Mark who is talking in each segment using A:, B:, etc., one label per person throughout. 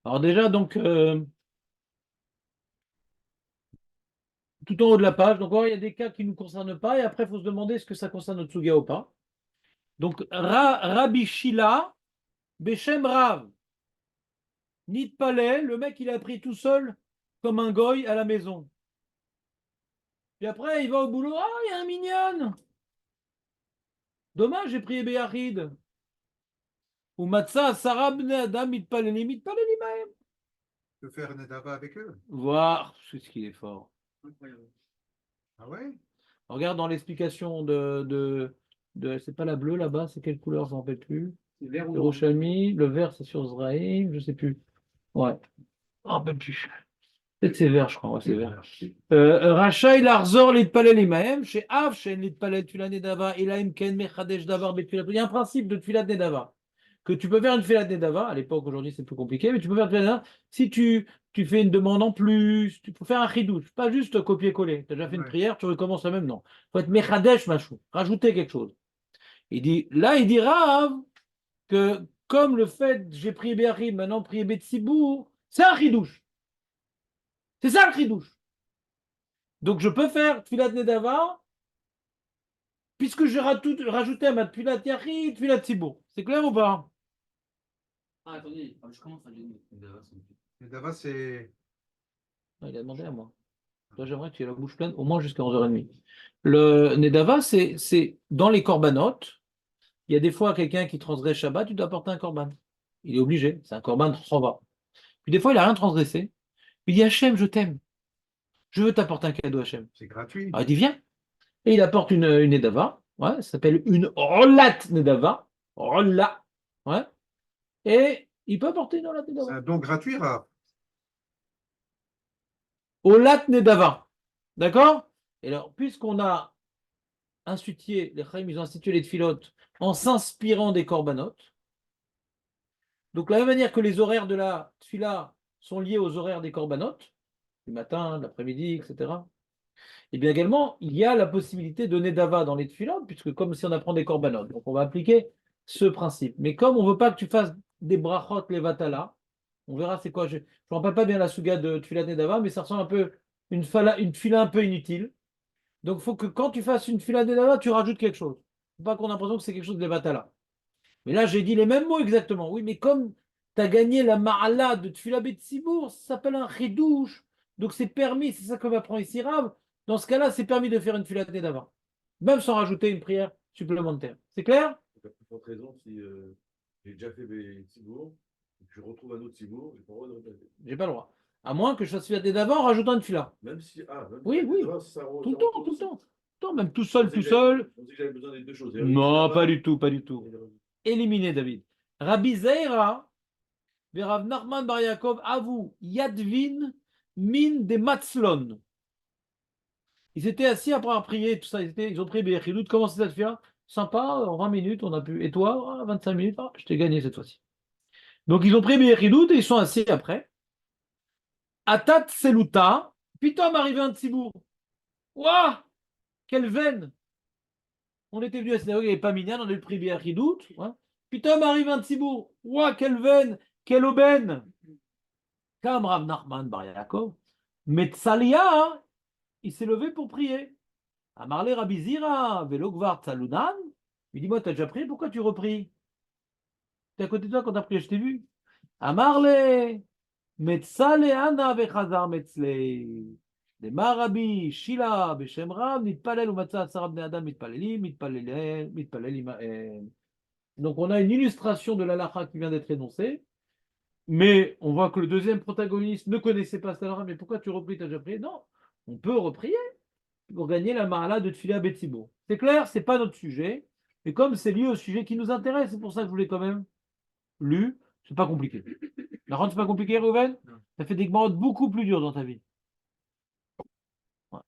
A: Alors déjà, donc, tout en haut de la page, donc il y a des cas qui ne nous concernent pas, et après, il faut se demander est-ce que ça concerne notre Suga ou pas. Donc, Rabbi Shila, Beshem Rav, Nid Palais, le mec, il a pris tout seul, comme un goy, à la maison. Puis après, il va au boulot, ah, il y a un minyan. Dommage, j'ai pris Ebéachid. Ou Matzah, Sarah Bne Adam, Mitpalelim Mahem.
B: De faire Nedava avec eux.
A: Voir, c'est ce qu'il est fort.
B: Incroyable. Ah ouais?
A: Regarde dans l'explication de c'est pas la bleue là-bas, c'est quelle couleur, je m'en rappelle plus.
C: C'est vert ou noir?
A: Hiroshami, le vert c'est sur Zraïm, je sais plus. Ouais, je m'en rappelle plus. Peut-être c'est vert, je crois, ouais, c'est vert. Rachaï Larzor Litpalel Imahem, chez Av, chez Litpalel Tfilat Nedava, Ilaim Ken Mechadesh Davar Betfilat. Il y a un principe de Tfilat Nedava. Que tu peux faire une Tfilat Nedava, à l'époque, aujourd'hui c'est plus compliqué, mais tu peux faire une Tfilat Nedava si tu fais une demande en plus, tu peux faire un chidouche, pas juste copier-coller. Tu as déjà fait une
B: Ouais.
A: prière, tu recommences la même, non. Il faut être Mechadesh Machou, rajouter quelque chose. Il dit Rav que comme le fait j'ai prié Béachim, maintenant prié Betsibour, c'est un chidouche. C'est ça le chidouche. Donc je peux faire Tfilat Nedava, puisque j'ai rajouté à ma Tfilat Yachid, Tfilat Tzibour. C'est clair ou pas?
C: Ah, attendez, je commence à gagner.
B: Nedava, c'est.
A: Ah, il a demandé à moi. Toi, j'aimerais que tu aies la bouche pleine, au moins jusqu'à 11h30. Le Nedava, c'est dans les corbanotes. Il y a des fois quelqu'un qui transgresse Shabbat, tu dois apporter un korban. Il est obligé, c'est un korban chova. Puis des fois, il n'a rien transgressé. Il dit Hachem, je t'aime. Je veux t'apporter un cadeau, Hachem.
B: C'est gratuit.
A: Alors il dit viens. Et il apporte une Nedava. Ouais, ça s'appelle une Rollat Nedava. Rolla. Ouais. Et il peut apporter une Olat
B: C'est
A: Nedava.
B: un don gratuit, Rav.
A: Olat Nedava. D'accord? Et alors, puisqu'on a institué, les Chaim, ils ont institué les tfilotes en s'inspirant des corbanotes, donc de la même manière que les horaires de la tfila sont liés aux horaires des corbanotes, du matin, de l'après-midi, etc., et bien également, il y a la possibilité de Nedava dans les tfilotes, puisque comme si on apprend des corbanotes, donc on va appliquer ce principe. Mais comme on ne veut pas que tu fasses des brachot levatala, on verra c'est quoi. Je ne me rappelle pas bien la souga de Tfilat Nedava, mais ça ressemble un peu une tfila un peu inutile. Donc il faut que quand tu fasses une Tfilat Nedava, tu rajoutes quelque chose. Il ne faut pas qu'on ait l'impression que c'est quelque chose de levatala. Mais là, j'ai dit les mêmes mots exactement. Oui, mais comme tu as gagné la ma'ala de Tfila Betsibour, ça s'appelle un chidouche. Donc c'est permis, c'est ça que m'apprend ici Rav. Dans ce cas-là, c'est permis de faire une Tfila Nedava. Même sans rajouter une prière supplémentaire. C'est clair?
D: Tu as plus forte raison si j'ai déjà fait mes Tibour, et que je retrouve un autre Tibour, j'ai pas le droit de répéter.
A: J'ai pas le droit. À moins que je fasse Tfila Nedava en rajoutant une Tfila.
D: Même si, même
A: Oui,
D: avec les
A: oui.
D: devants, ça
A: Tout le temps, tout le temps. Tout le temps, même tout seul, tout
D: Je
A: seul.
D: pensais que j'avais besoin des deux choses.
A: Non, pas du tout, pas du tout. Éliminé, David. Rabbi Zeira, Rav Nachman Bar Yaakov, Avou, Yadvin, Min de Matzlon. Ils étaient assis après avoir prié, tout ça. Ils ont prié Béchidout. Comment ça se fait? Sympa, en 20 minutes, on a pu. Et toi, 25 minutes, je t'ai gagné cette fois-ci. Donc ils ont prié Béchidout et ils sont assis après. Atat Seluta, Pitom arrivé un Tzibour. Ouah, quelle veine! On était venu à la synagogue, il n'y avait pas minyan, on a eu prié Béchidout. Ouais. Pitom arrive un Tzibour. Ouah, quelle veine! Quelle aubaine! Comme Rav Nachman Bar Yaakov. Metzalia, il s'est levé pour prier. Amarle Rabbi Zira, Velogvar Tsalunan. Il dit, moi, tu as déjà prié, pourquoi tu repris? T'es à côté de toi quand tu as prié, je t'ai vu. Amarle, Metzale Ana Vechazar Metzle. Demar Rabbi Shila Beshem Rav, Nitpalel ou Matzah Sarab Ne Adam Mitpalelim, Mitpalelim. Donc on a une illustration de l'halakha qui vient d'être énoncée, mais on voit que le deuxième protagoniste ne connaissait pas cette halakha, mais pourquoi tu repris, tu as déjà prié? Non, on peut reprier pour gagner la ma'ala de Tfila Betsibo. C'est clair, c'est pas notre sujet, mais comme c'est lié au sujet qui nous intéresse, c'est pour ça que je voulais quand même lu, c'est pas compliqué. La rente, c'est pas compliqué, Rouven? Ça fait des marottes beaucoup plus dures dans ta vie. Ouais.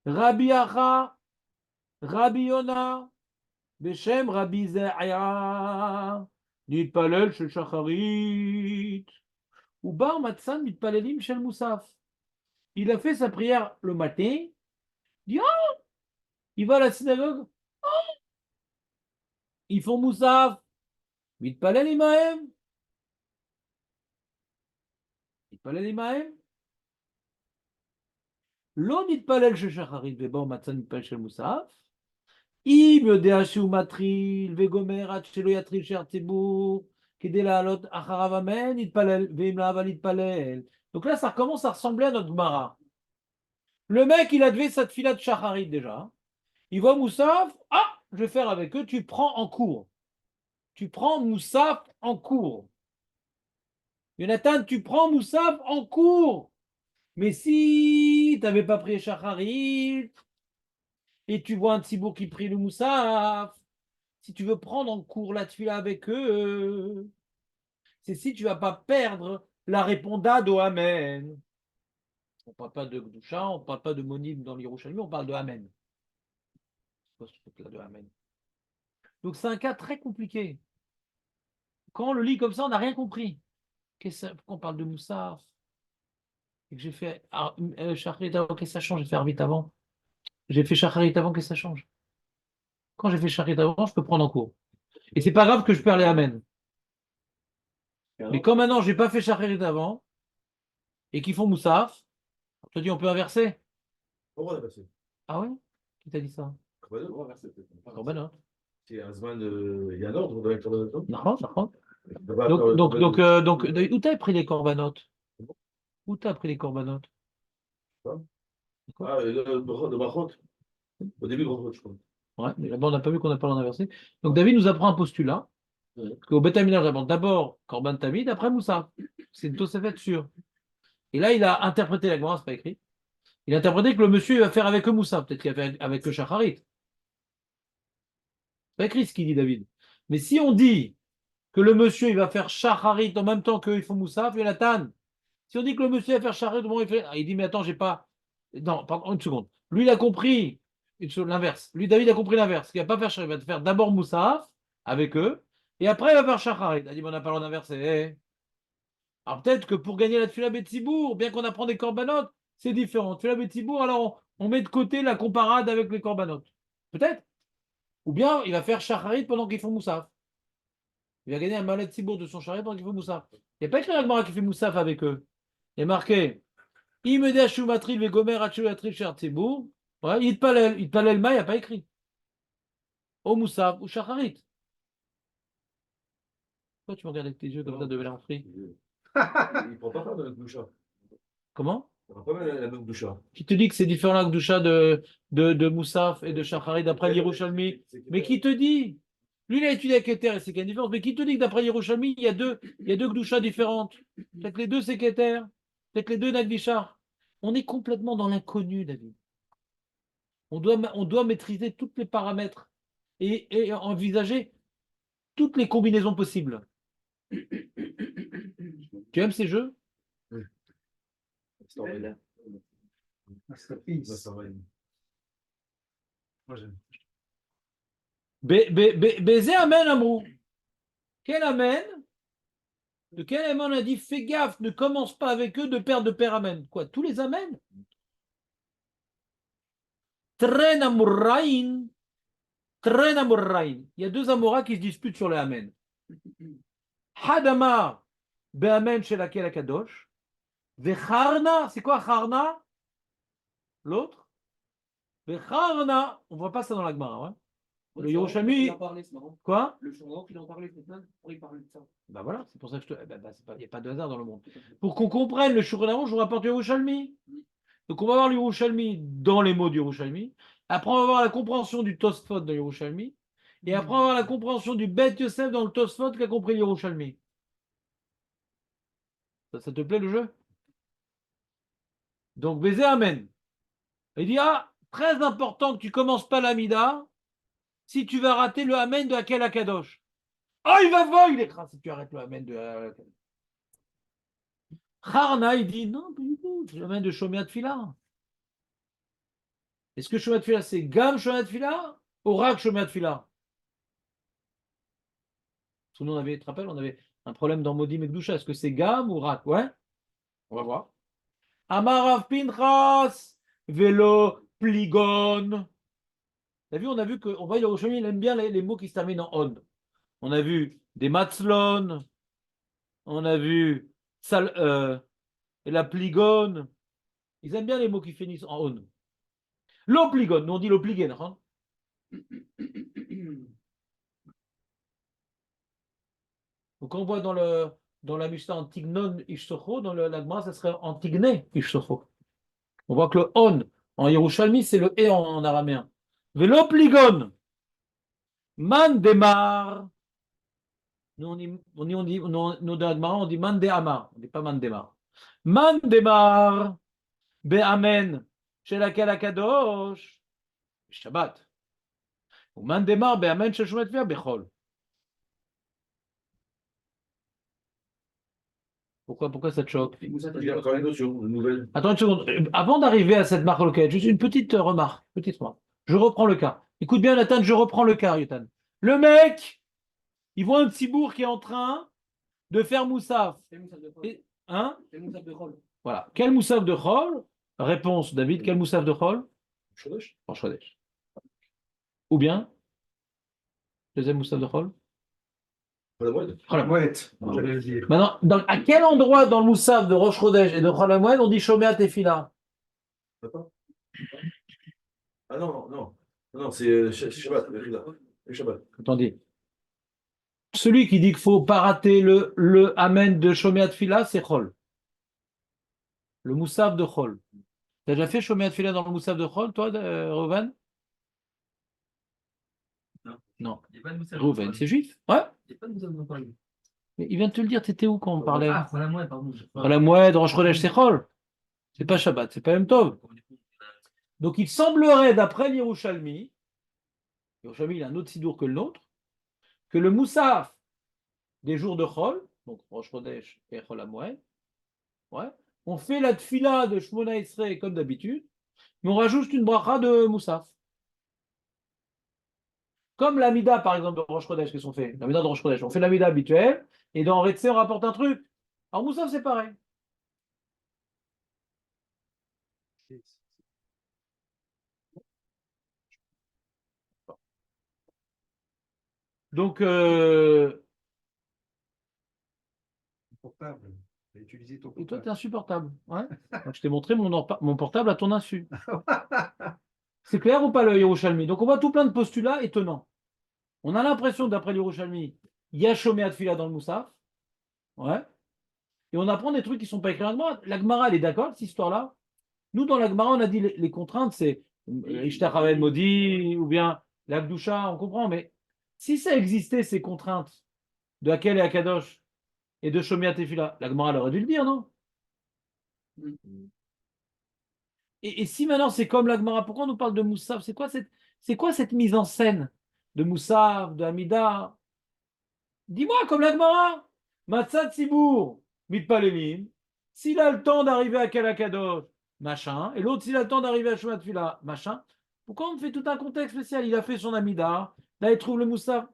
A: Rabbi Acha, Rabbi Yona, Beshem Rabbi Zaya, Nitpalel shel Shacharit, ou Bar Matsan Mitpalelim shel Moussaf. Il a fait sa prière le matin, il dit, oh, il va à la synagogue, oh, ils font Moussaf, Mitpalel Imahem. נתפלל עמהם. לא נתפלל של שחרית ובאו מצא נתפלל של מוסף. אם יודע שהוא מתחיל וגומר עד שלא יתחיל שאר ציבור כדי לעלות אחריו אמן, נתפלל, ואם לא, אבל נתפלל. Donc là, ça commence à ressembler à notre Gemara. Le mec, il a devait sa tefila de shacharit déjà. Il voit Moussaf, ah, je vais faire avec eux, tu prends en cours. Tu prends Moussaf en cours. Jonathan, tu prends Moussaf en cours. Mais si tu n'avais pas pris shacharit, et tu vois un tzibour qui prie le Moussaf, si tu veux prendre en cours la tefila avec eux, c'est si tu ne vas pas perdre la répondade au Amen. On ne parle pas de Gdusha, on ne parle pas de Monim dans l'Yerushalmi, on parle de Amen. C'est quoi ce truc-là de Amen? Donc c'est un cas très compliqué. Quand on le lit comme ça, on n'a rien compris. Pourquoi on parle de Moussaf? Et que j'ai fait Shacharit avant, qu'est-ce que ça change? J'ai fait Arvit avant. J'ai fait Shacharit avant, qu'est-ce que ça change? Quand j'ai fait Shacharit avant, je peux prendre en cours. Et c'est pas grave que je perds les Amen. Mais quand maintenant, j'ai pas fait Shacharit avant, et qu'ils font Moussaf, on te dit on peut inverser.
D: Pourquoi on a passé?
A: Ah ouais? Qui t'a dit ça?
D: Korbanot.
C: On va verser peut-être.
A: Korbanot.
D: C'est un Zman, il y a un ordre dans les Korbanot.
A: D'accord.
D: D'abord,
A: Donc, où t'as pris les corbanotes? Où t'as pris les corbanotes?
D: Ah, de Brachot. Au début de Brachot, je crois.
A: Ouais, mais là-bas, on n'a pas vu qu'on n'a pas l'inversé. Donc, David nous apprend un postulat. Qu'au Beth Amikdash, d'abord, d'abord Korban Tamid, après Moussa. C'est une Tosefet sûre. Et là, il a interprété la Gemara, c'est pas écrit. Il a interprété que le monsieur il va faire avec eux Moussa. Peut-être qu'il va faire avec eux Shacharit. C'est pas écrit ce qu'il dit, David. Mais si on dit que le monsieur il va faire Shacharit en même temps qu'ils font Moussa, Jonathan. Si on dit que le monsieur va faire Shacharit, il dit mais attends, j'ai pas. Non, pardon, une seconde. Lui, il a compris l'inverse. Lui, David a compris l'inverse. Il va pas faire Shacharit, il va faire d'abord Moussa avec eux, et après il va faire Shacharit. Il a dit, mais on n'a pas le droit d'inverser. Alors peut-être que pour gagner la Tfila Betzibour, bien qu'on apprend des corbanotes, c'est différent. Tfila Betzibour, alors on met de côté la comparade avec les corbanotes. Peut-être. Ou bien il va faire Shacharit pendant qu'ils font Moussaf. Il va gagner un malet Tzibour de son Shacharit pendant qu'ils font Moussaf. Il n'y a pas écrit la Gemara qui fait Moussaf avec eux. Il est marqué Imedashu matril vegomer achu atril cher Tzibour. Ouais, Itpalel ma, il n'y a pas écrit. Au Moussaf ou Shacharit. Pourquoi tu me regardes avec tes yeux comme ça de Vélanfri?
D: Il ne prend pas part de la Gdusha.
A: Comment?
D: Il prend pas mal la même Gdusha.
A: Qui te dit que c'est différent la Gdusha de Moussaf et de Shacharit d'après l'Yerushalmi? Mais qui te dit? Lui, il a étudié avec Keter et c'est qu'il y a une différence. Mais qui te dit que d'après l'Yerushalmi, il y a deux Gdusha différentes? Peut-être les deux c'est Keter, peut-être les deux Nagdishar. On est complètement dans l'inconnu, David. On doit maîtriser tous les paramètres et envisager toutes les combinaisons possibles. Tu aimes ces jeux?
B: Masterpiece. Moi, j'aime.
A: Baiser Amen Amrou. Quel Amen? De quel Amen on a dit fais gaffe, ne commence pas avec eux de père Amen. Quoi? Tous les Amen? Tren Amuraïn. Tren Amuraïn. Il y a deux Amoras qui se disputent sur les Amen. Hadamar Be'amen chez laquelle Akadosh. Vecharna, c'est quoi Charna? L'autre? Vecharna, on ne voit pas ça dans la Gemara. Hein? Le Yerushalmi.
C: Il en parlait, c'est marrant.
A: Quoi?
C: Le journal qu'il en parlait, c'est plein. Pourquoi il parlait de ça?
A: Ben voilà, c'est pour ça que je te. Il n'y a pas de hasard dans le monde. Pour qu'on comprenne le Shouchan, je vous rapporte le Yerushalmi. Donc on va voir le Yerushalmi dans les mots du Yerushalmi. Après, on va voir la compréhension du Tosfot dans le Yerushalmi. Et après, on va voir la compréhension du Bet Yosef dans le Tosfot qui a compris le Yerushalmi. Ça te plaît le jeu? Donc, baiser Amen. Il dit, très important que tu commences pas l'Amida si tu vas rater le Amen de Hakel Akadosh. Il va voir, il écrase si tu arrêtes le Amen de Hakel. Harna, il dit, non, pas du tout, c'est l'Amen de Shomiat Fila. Est-ce que Shomiat Fila, c'est Gam Shomiat Fila ou Rak Shomiat Fila? Sinon, tu te rappelles, on avait un problème dans Modim et Gdusha. Est-ce que c'est Gam ou Rak? Ouais, on va voir. Amarav Pinchas, Vélo, Pligon. T'as vu, on a vu qu'on voit le Yerushalmi, il aime bien les mots qui se terminent en on. On a vu des Matzlon, on a vu et la pligone. Ils aiment bien les mots qui finissent en on. L'opligone, nous on dit l'opligène. Hein. Donc on voit dans la Mishnah Antignon Ishtocho, dans la Gemara, ça serait Antigné Ishtocho. On voit que le on en Yerushalmi, c'est le et en araméen. Velopligone, man demar. Nous, nous, dans la Gemara, on dit man de amar. On ne dit pas man demar. Man demar, be amen, chez laquelle akadosh, Shabbat. Ou man demar, be amen, chez Shomet Via, bechol. Pourquoi ça te choque?
C: Vous êtes
D: Il y a encore une notion, une nouvelle.
A: Attends une seconde. Avant d'arriver à cette marque locale, juste une petite remarque. Je reprends le cas. Écoute bien, Nathan, je reprends le cas, Yotan. Le mec, il voit un tsibour qui est en train de faire moussaf.
C: C'est Moussaf de Chol.
A: Hein?
C: C'est Moussaf de Chol.
A: Voilà. Quel moussaf de Chol? Réponse, David, quel moussaf de Chol?
D: Chodesh.
A: En Chodesh. Ou bien, deuxième moussaf de Chol?
D: Pas la moelle.
A: Chol
B: Mouette, j'allais le dire.
A: Maintenant, à quel endroit dans le moussaf de Rosh Chodesh et de Chol Hamoed on dit Shoméat Tefila?
D: D'accord. Ah non, non. Non, c'est Shabbat. Le Shabbat.
A: Attendez. Celui qui dit qu'il ne faut pas rater le Amen de Shoméat Tefila, c'est Chol. Le moussaf de Chol. Tu as déjà fait Shoméat Tefila dans le moussaf de Chol, toi, Reuven? Non.
C: Il n'y a pas de Moussaf de
A: Reuven,
C: Chol.
A: c'est juif? Ouais.
C: Il n'y a pas de Moussaf de Chol.
A: Mais il vient de te le dire, tu étais où quand on parlait?
C: Ah, voilà, moi, pardon.
A: La Moed, Rosh Chodesh, c'est Chol. C'est pas Shabbat, c'est pas Yom Tov. Donc il semblerait, d'après l'Yerushalmi, Yerushalmi il a un autre sidour que le nôtre, que le moussaf des jours de Chol, donc Rosh Chodesh et Chol HaMoed, ouais, on fait la tfila de Shmona Esrei comme d'habitude, mais on rajoute une bracha de moussaf. Comme l'amida, par exemple, de Rosh Chodesh, qu'est-ce qu'on fait? L'amida de Rosh Chodesh, on fait l'amida habituelle, et dans Retsé, on rapporte un truc. Alors moussaf, c'est pareil. Donc,
B: Portable. T'as utilisé ton
A: et toi,
B: portable.
A: t'es insupportable. Ouais. Donc, je t'ai montré mon portable à ton insu. C'est clair ou pas le Yerushalmi? Donc on voit tout plein de postulats étonnants. On a l'impression, d'après le Yerushalmi, il y a Shomé Atfila dans le Moussaf. Ouais. Et on apprend des trucs qui ne sont pas écrits dans la Gemara. La Gemara, elle est d'accord avec cette histoire-là. Nous, dans la Gemara, on a dit les contraintes, c'est Ishtar Havel Modi ou bien l'Akdusha, on comprend. Mais si ça existait, ces contraintes de Hakel et Akadosh et de Shomé Atfila, la Gemara, elle aurait dû le dire, non? Et si maintenant c'est comme la Gemara, pourquoi on nous parle de Moussaf? C'est quoi cette mise en scène de Moussaf, de Hamida? Dis-moi, comme la Gemara, Matzat Tzibour, Mitpalelim, s'il a le temps d'arriver à Kalakadosh, machin, et l'autre s'il a le temps d'arriver à Shomat Tfila, machin, pourquoi on fait tout un contexte spécial? Il a fait son Hamida, là il trouve le Moussaf.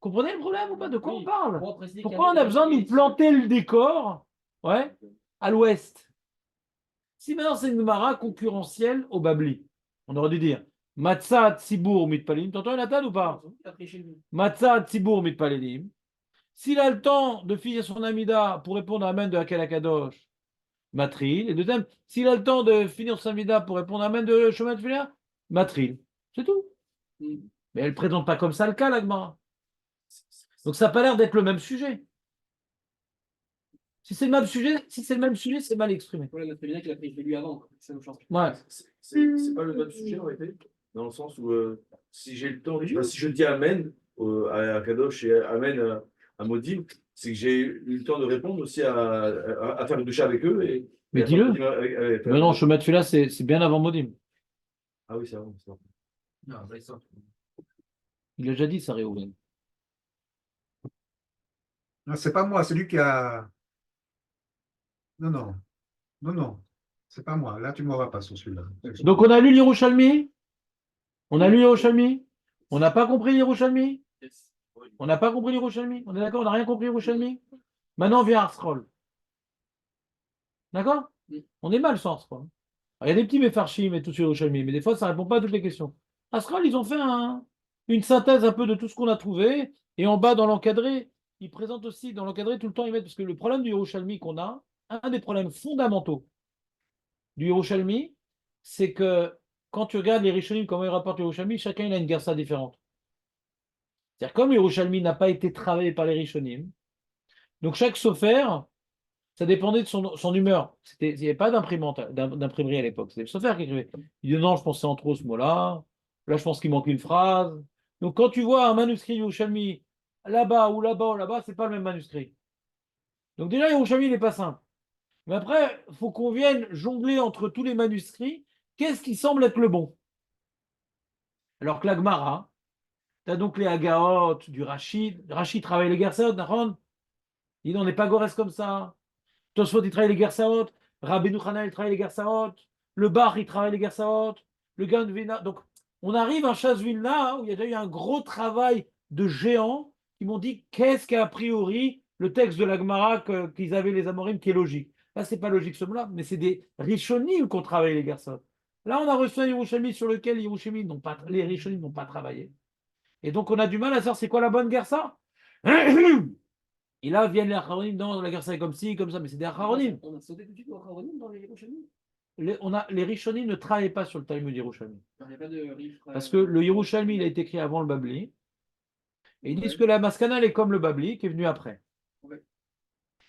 A: Comprenez le problème ou pas? De quoi on parle? Pourquoi on a besoin de nous planter le décor, ouais, à l'ouest? Si maintenant c'est une Gemara concurrentielle au Babli, on aurait dû dire Matzah Tzibour Mitpalelim. T'entends Nathan ou pas? Matzah Tzibour Mitpalelim. S'il a le temps de finir son Amida pour répondre à Amen de Hakel Akadosh, Matril. Et deuxième, s'il a le temps de finir son Amida pour répondre à Amen de Shomat Tefila, Matril. C'est tout. Mais elle ne présente pas comme ça le cas, la Gemara. Donc ça n'a pas l'air d'être le même sujet. Si c'est le même sujet, c'est mal exprimé.
C: Ouais, il a bien qu'il a pris lui avant. Ça nous change.
A: Ouais.
D: C'est pas le même sujet en réalité, dans le sens où si j'ai le temps, si je dis Amen à Kadosh et Amen à Modim, c'est que j'ai eu le temps de répondre aussi à faire le doucha avec eux.
A: Mais dis-le. Mais non, Shomat Tefila, c'est bien avant Modim.
D: Ah oui, c'est avant.
C: Non, ça, il sort.
A: Il a déjà dit ça, Réhouven.
B: Non, c'est pas moi, c'est lui qui a. Non, non. Non, non. C'est pas moi. Là, tu ne m'auras pas sur celui-là.
A: Donc on a lu l'Yerushalmi. On a lu l'Yerushalmi. On n'a pas compris l'Yerushalmi. On n'a pas compris l'Yerushalmi. On est d'accord? On n'a rien compris l'Yerushalmi. Maintenant, on vient à Arsrol. D'accord? On est mal sans Arsrol. Il y a des petits méfarchim et tout sur l'Yerushalmi, mais des fois, ça ne répond pas à toutes les questions. Arsrol, ils ont fait une synthèse un peu de tout ce qu'on a trouvé. Et en bas, dans l'encadré, ils présentent aussi, dans l'encadré, tout le temps, ils mettent, parce que le problème du Yerushalmi qu'on a, un des problèmes fondamentaux du Yerushalmi, c'est que quand tu regardes les Rishonim, comment ils rapportent le Yerushalmi, chacun il a une gersa différente. C'est-à-dire comme le Yerushalmi n'a pas été travaillé par les Rishonim, donc chaque sofer, ça dépendait de son humeur. Il n'y avait pas d'imprimerie à l'époque. C'était le sofer qui écrivait. Il dit non, je pensais en trop ce mot-là. Là, je pense qu'il manque une phrase. Donc quand tu vois un manuscrit Yerushalmi là-bas ou là-bas ou là-bas, c'est pas le même manuscrit. Donc déjà, Yerushalmi, il n'est pas simple. Mais après, il faut qu'on vienne jongler entre tous les manuscrits. Qu'est-ce qui semble être le bon? Alors que la Gemara, tu as donc les Hagaot du Rachid. Rachid travaille les Gersaot, Nahon. Il dit on n'est pas Gorès comme ça. Tosfot, il travaille les Gersaot. Rabbeinu Chana, il travaille les Gersaot. Le Bach, il travaille les Gersaot. Le Gaon de Vilna. Donc, on arrive à Chaz-Vilna où il y a déjà eu un gros travail de géants qui m'ont dit qu'est-ce qu'a priori le texte de la Gemara qu'ils avaient les Amorim qui est logique. Là, c'est pas logique ce mot-là, mais c'est des Rishonim qui ont travaillé les Gersaot. Là, on a reçu un Yerushalmi sur lequel les Rishonim n'ont pas travaillé. Et donc, on a du mal à savoir c'est quoi la bonne Gersa. Et là viennent les Acharonim, non, la Gersa est comme ci, comme ça, mais c'est des Acharonim.
C: On a sauté tout de suite aux Acharonim dans les Yerushalmi.
A: Les Rishonim ne travaillaient pas sur le Talmud Yerushalmi.
C: Il n'y a pas de Rif.
A: Parce que le Yerushalmi, il a été écrit avant le Babli. Et ils disent que la Maskana, elle est comme le Babli, qui est venu après.
C: Ouais.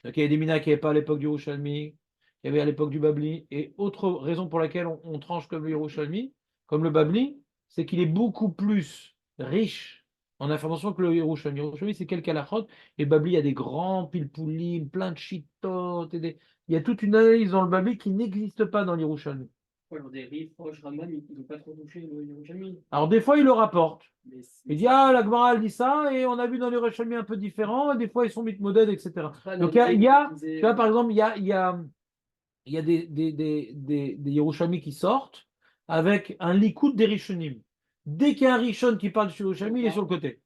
A: Donc il y a des Mina qui n'avaient pas à l'époque du Yerushalmi, il y avait à l'époque du Babli. Et autre raison pour laquelle on tranche comme le Yerushalmi, comme le Babli, c'est qu'il est beaucoup plus riche en information que le Yerushalmi. Le Yerushalmi, c'est quelques halachot. Et le Babli, il y a des grands pilpoulim, plein de chitotes. Il y a toute une analyse dans le Babli qui n'existe pas dans le Yerushalmi.
C: Ouais, alors des Rif, Roche, Raman, ils n'ont pas trop touché le Yerushalmi.
A: Alors des fois, il le rapporte.
C: Mais
A: Il dit, ah, la Gemara, elle dit ça, et on a vu dans les Yerushalmi un peu différent, et des fois, ils sont mitmodèles, etc. Donc, il y a, tu vois, par exemple, il y a des Yerushalmi qui sortent avec un likoud des Rishonim. Dès qu'il y a un Rishon qui parle sur Yerushalmi, il est sur le côté.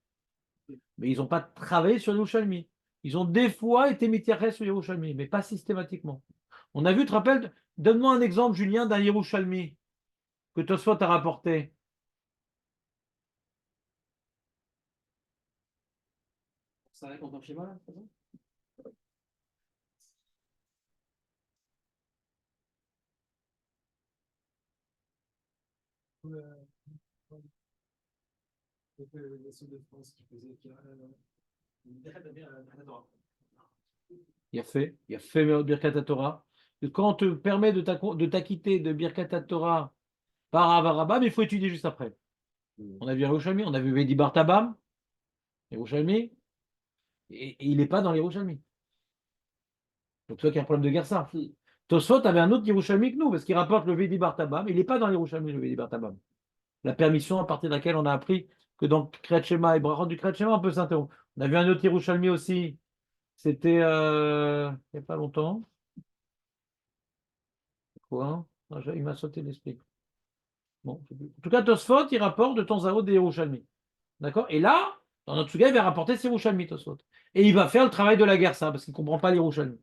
A: Mais ils n'ont pas travaillé sur Yerushalmi. Ils ont des fois été mitiachés sur Yerushalmi, mais pas systématiquement. On a vu, tu te rappelles, donne-moi un exemple, Julien, d'un Yerushalmi que Tosfot a rapporté.
C: Ça va contre le schéma, là, c'est ça? Le sud de France qui faisait
A: Il a fait Birkat Torah. Quand on te permet de t'acquitter de Birkat Torah par Avarabam, il faut étudier juste après. On a vu Yerushalmi, on a vu Vedi Bartabam, Yerushalmi, et il n'est pas dans les Yerushalmi. Donc, tu vois qu'il y a un problème de Gersa. Tosfot avait un autre Yerushalmi que nous, parce qu'il rapporte le Vedi Bartabam, il n'est pas dans les Yerushalmi, le Vedi Bartabam. La permission à partir de laquelle on a appris que dans Kriyat Shema et Brachot du Kriyat Shema, on peut s'interrompre. On a vu un autre Yerushalmi aussi, c'était il n'y a pas longtemps. Quoi? Il m'a sauté l'esprit. Bon, en tout cas, Tosfot, il rapporte de temps à autre des Yerushalmi. D'accord? Et là, dans notre Suga, il va rapporter ses Yerushalmi, Tosfot. Et il va faire le travail de la guerre, ça, parce qu'il ne comprend pas les Yerushalmi.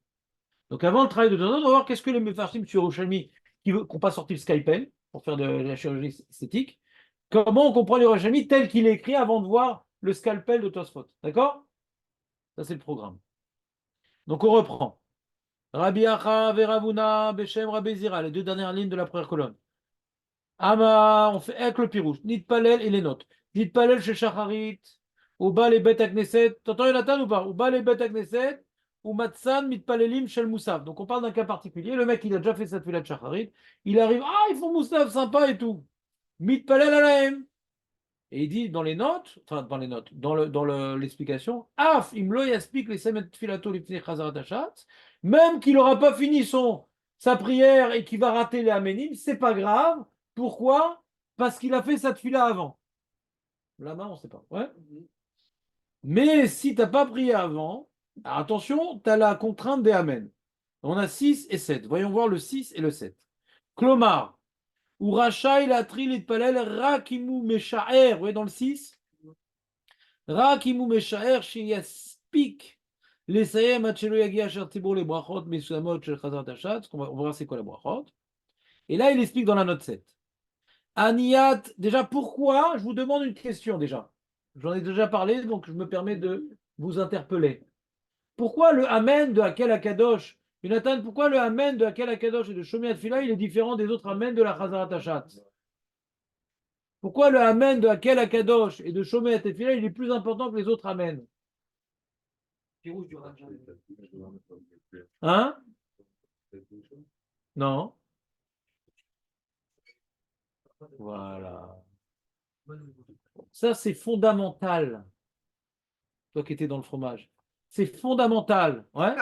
A: Donc avant le travail de Tosfot, on va voir qu'est-ce que les Mefarshim sur Yerushalmi qui n'ont pas sorti le scalpel pour faire de la chirurgie esthétique. Comment on comprend les Yerushalmi tel qu'il est écrit avant de voir le scalpel de Tosfot. D'accord? Ça, c'est le programme. Donc on reprend. Rabbi Acha Veravuna Beshem Rabbi Zira, les deux dernières lignes de la première colonne. Ama, on fait avec le pirouche. Nitpalel et les notes. Nitpalel chez Shacharit, ou bas les bêtes Knesset. T'entends Jonathan ou pas? Ou bas les bêtes Knesset, ou Matsan Mitpalelim shel Moussaf. Donc on parle d'un cas particulier. Le mec, il a déjà fait cette fila de Shacharit. Il arrive, ah, ils font Moussaf, sympa et tout. Mitpalel alaim. Et il dit dans les notes, enfin dans les notes, dans l'explication, Af imlo yaspik les semet filato lifnei chazarat hashatz, même qu'il n'aura pas fini sa prière et qu'il va rater les aménim, c'est pas grave. Pourquoi? Parce qu'il a fait sa tfila avant. La main, on ne sait pas. Ouais. Mais si tu n'as pas prié avant, alors attention, tu as la contrainte des amen. On a 6 et 7. Voyons voir le 6 et le 7. Klomar. Ou Rachaï la tril et palel rakimu meshaer. Vous voyez dans le 6? Rakimu meshaer shiyaspik. Les sayem achelo yagi asher tibur les brachot mesuamot shel chazat hashatz. On va voir c'est quoi les brachot. Et là, il explique dans la note 7. Aniyat, déjà pourquoi? Je vous demande une question déjà. J'en ai déjà parlé, donc je me permets de vous interpeller. Pourquoi le Amen de Hakel Akadosh, Jonathan, pourquoi le Amen de Akel Akadosh et de Shomer Atfila, il est différent des autres Amen de la Chazarat Hashatz? Pourquoi le Amen de Akel Akadosh et de Shomer Atfila, il est plus important que les autres Amen?
C: Pirouge du Raja.
A: Hein? Non. Voilà. Ça, c'est fondamental. Toi qui étais dans le fromage. C'est fondamental. Ouais.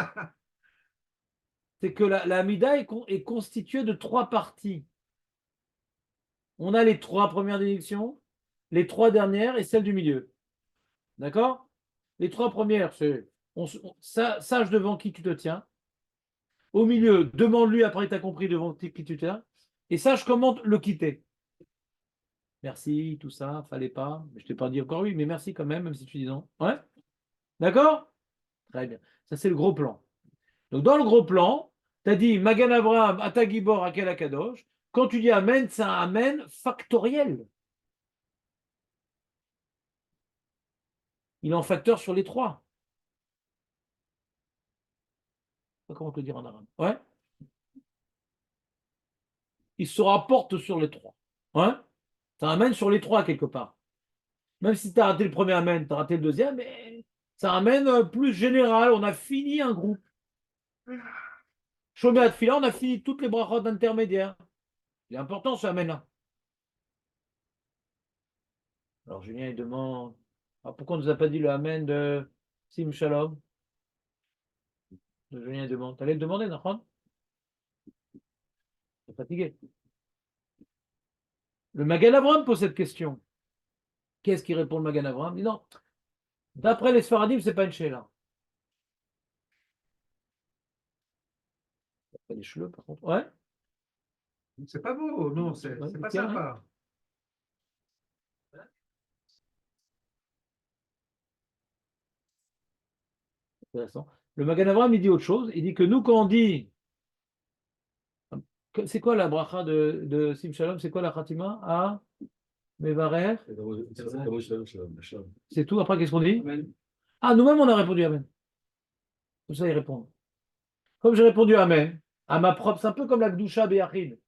A: C'est que la Amida est constituée de 3 parties. On a les 3 premières bénédictions, les 3 dernières et celle du milieu. D'accord? Les 3 premières, c'est sache devant qui tu te tiens. Au milieu, demande-lui après tu as compris devant qui tu te tiens. Et sache comment le quitter. Merci, tout ça, fallait pas. Je t'ai pas dit encore oui, mais merci quand même si tu dis non. Ouais? D'accord? Très bien. Ça, c'est le gros plan. Donc, dans le gros plan, tu as dit Magan Abraham, Atagibor, Akel Akadosh. Quand tu dis Amen, c'est un Amen factoriel. Il est en facteur sur les 3. Comment te le dire en arabe? Ouais? Il se rapporte sur les 3. Ouais? C'est un Amen sur les 3 quelque part. Même si tu as raté le premier Amen, tu as raté le deuxième, mais ça amène plus général. On a fini un groupe. Shomer Atfila, on a fini toutes les brachot intermédiaires. Il est important ce Amen-là. Alors Julien, il demande pourquoi on ne nous a pas dit le Amen de Sim Shalom? Julien, il demande. Tu allais le demander, Nachon? Tu es fatigué. Le Magan Avraham pose cette question. Qu'est-ce qui répond le Magan Avraham? Il dit non. D'après les Sfaradim, ce n'est pas une Sheila. Pas les cheveux, par contre. Ouais.
B: C'est pas beau, non, c'est pas
A: tiens,
B: sympa.
A: Intéressant. Le Magan Avraham, il dit autre chose. Il dit que nous, quand on dit. C'est quoi la bracha de Sim Shalom? C'est quoi la Khatima? Ah, Mevarer. C'est tout. Après, qu'est-ce qu'on dit?
C: Amen.
A: Ah, nous-mêmes, on a répondu Amen. Comme ça, ils répondent. Comme j'ai répondu Amen, à ma propre, c'est un peu comme la Gdusha Béachid.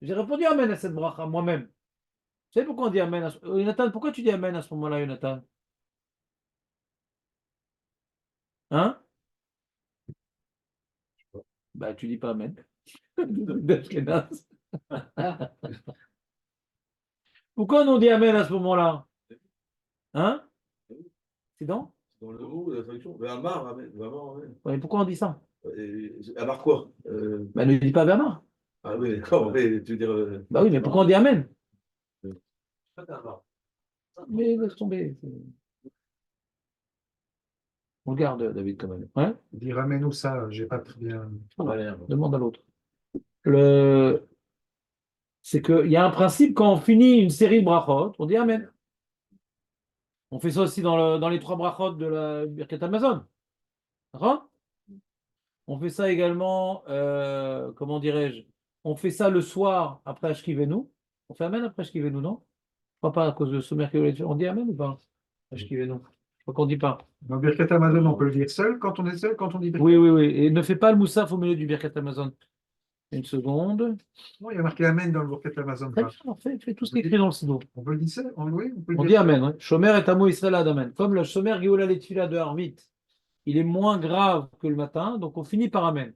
A: J'ai répondu Amen à cette bracha moi-même. Vous savez pourquoi on dit Amen Jonathan, pourquoi tu dis Amen à ce moment-là, Jonathan? Hein? Bah, tu dis pas Amen. Pourquoi on dit Amen à ce moment-là? Hein? C'est dans?
D: Dans le mot, la traduction, Amar, Amen. Amen.
A: Ouais, pourquoi on dit ça?
D: Amar quoi
A: Bah, ne dis pas Amar.
D: Ah oui, d'accord, mais tu veux dire.
A: Bah oui, mais pourquoi on dit Amen?
D: Pas Amar.
A: Mais laisse tomber. On le garde, David, quand même. Ouais?
B: Dis ramène-nous ça, j'ai pas très bien.
A: Demande à l'autre. Le... C'est qu'il y a un principe, quand on finit une série de brachot, on dit Amen. On fait ça aussi dans les 3 brachot de la Birkat Amazon. D'accord? On fait ça également, comment dirais-je? On fait ça le soir après Ashkivenu. On fait Amen après Ashkivenu, non? Je crois pas à cause de Somer qui voulait dire. On dit Amen ou pas? Ashkivenu. Je crois qu'on dit pas.
B: Dans Birkat Amazon, on peut le dire seul quand on est seul, quand on dit Birkat.
A: Oui, oui, oui. Et ne fais pas le moussaf au milieu du Birkat Amazon. Une seconde.
B: Non, il y a marqué Amen dans le Birkat Amazon.
A: Très bien, fais tout ce qui est écrit dans le sido.
B: On peut le dire seul? Oui, on peut le
A: On
B: dire
A: dit
B: seul.
A: Amen. Ouais. Shomer et Amo Israël ad Amen. Comme le Shomer Geoula Letfila de Harvit, il est moins grave que le matin, donc on finit par Amen.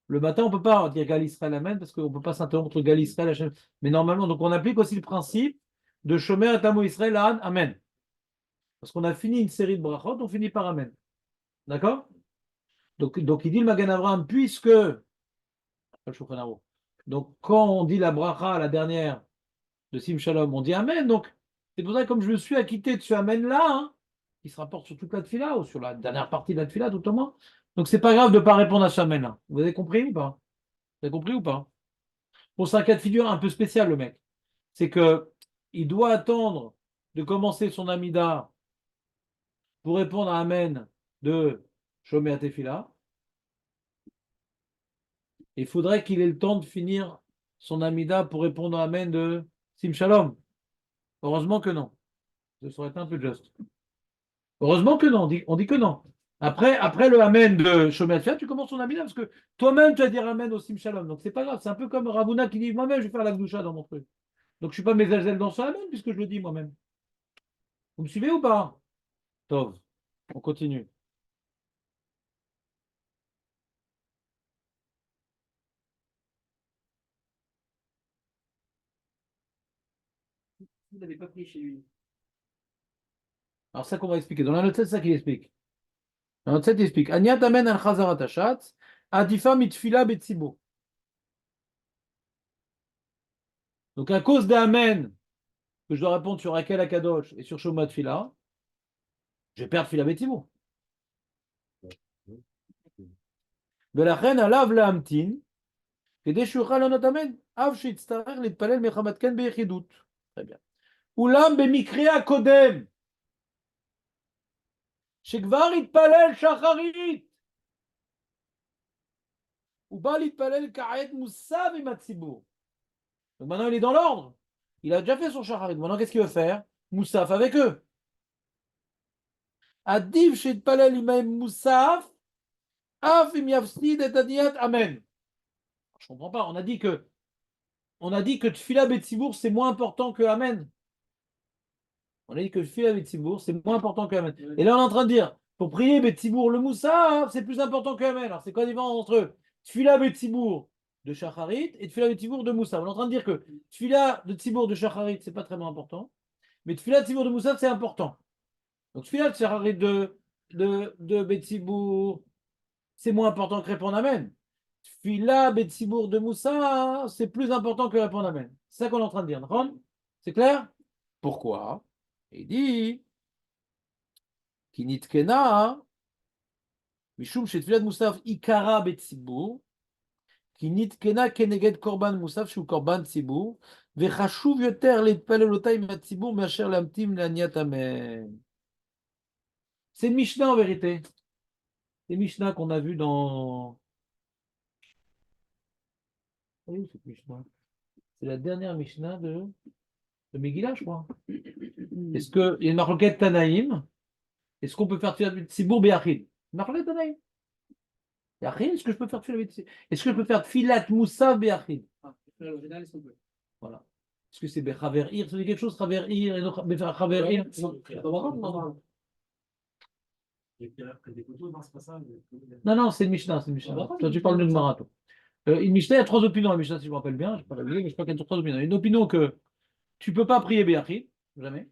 A: Le matin, on ne peut pas dire Gal Israël Amen parce qu'on ne peut pas s'interrompre entre Gal Israël Hachem. Mais normalement, donc on applique aussi le principe de Shomer et Amo Israël ad Amen. Parce qu'on a fini une série de brachot, on finit par Amen. D'accord? Donc il dit le Magan Avraham, puisque. Donc quand on dit la bracha, la dernière de Sim Shalom, on dit Amen. Donc c'est pour ça que comme je me suis acquitté de ce Amen-là, hein, qui se rapporte sur toute la tefila ou sur la dernière partie de la tefila tout au moins. Donc c'est pas grave de ne pas répondre à ce Amen-là. Vous avez compris ou pas? Vous avez compris ou pas? Bon, c'est un cas de figure un peu spécial, le mec. C'est que il doit attendre de commencer son Amida pour répondre à Amen de Shomer Tefila. Il faudrait qu'il ait le temps de finir son Amida pour répondre à Amen de Sim Shalom. Heureusement que non. Ce serait un peu juste. Heureusement que non. On dit que non. Après le Amen de Shomer Tfilah, tu commences ton Amida parce que toi-même tu vas dire Amen au Sim Shalom. Donc c'est pas grave. C'est un peu comme Ravuna qui dit moi-même je vais faire la Gdusha dans mon truc. Donc je suis pas Mezazel dans son Amen puisque je le dis moi-même. Vous me suivez ou pas? Tov. On continue.
C: Vous n'avez pas pris chez lui.
A: Alors ça qu'on va expliquer. Dans la note 7, c'est ça qu'il explique. Dans la note 7, il explique. Aniat Amen al Chazarat Hashatz, Adifa mitfila betsibo. Donc à cause d'Amen, que je dois répondre sur Akel Akadosh et sur Shoma Tfila, je vais perdre Fila Betsibo. ולכן עליו להמתין כדי שיוכל לענות אמן, אף שיצטרך להתפלל מחמת כן ביחידות. אולם במקרה הקודם, שכבר התפלל שחרית, הוא בא להתפלל כעת מוסב עם הציבור. Donc maintenant il est dans l'ordre. Il a déjà fait son shacharit. Maintenant qu'est-ce qu'il veut faire? Moussaf avec eux. Adif שיתפלל עמהם מוסף, אף אם יפסיד את הדיית אמן. Je comprends pas. On a dit que Tfila Betsibour c'est moins important que Amen. On a dit que Tfila Betsibour c'est moins important que Amen. Et là on est en train de dire pour prier Betsibour le Moussa c'est plus important que Amen. Alors c'est quoi la différence entre Tfila Betsibour de Shacharit et Tfila Betsibour de Moussa? On est en train de dire que Tfila de Tzibour de Shacharit c'est pas très important, mais Tfila Tzibour de Moussa c'est important. Donc Tfila de Shacharit de Betsibour c'est moins important que répondre Amen. Tfila Betsibour de Moussa, c'est plus important que répondre Amen. C'est ça qu'on est en train de dire. C'est clair? Pourquoi? Il dit Kinitkena, Mishum Shetfilat Moussaf Ikara Betsibour, Kinitkena Keneged Korban Moussaf Shu Korban Tsibour, Vechashuv Yoter Letpalelotai Matsibour Macher Lamtim Laniat Amen. C'est une Mishnah en vérité. C'est une Mishnah qu'on a vu dans. Oui, cette Mishnah. C'est la dernière Mishnah de Megillah, je crois. Est-ce qu'il y a une marloquette Tanaïm? Est-ce qu'on peut faire Tzibour Be'achid? Marloquette Tanaïm. Be'achid, est-ce que je peux faire Tfilat? Est-ce que je peux faire Tfilat Moussa Be'achid?
C: L'original, est-ce qu'on peut?
A: Voilà. Est-ce que c'est Bechaver Ir? Ça dit quelque chose, Chaver Ir et non Bechaver Ir? Non, non, c'est une Mishnah. C'est une Mishnah. Toi, tu parles de Marathon. Une Mishnah, il y a trois opinions dans la Mishnah, si je me rappelle bien. Je ne sais pas, mais je crois qu'il y a trois opinions. Une opinion que tu ne peux pas prier Be'achid, jamais.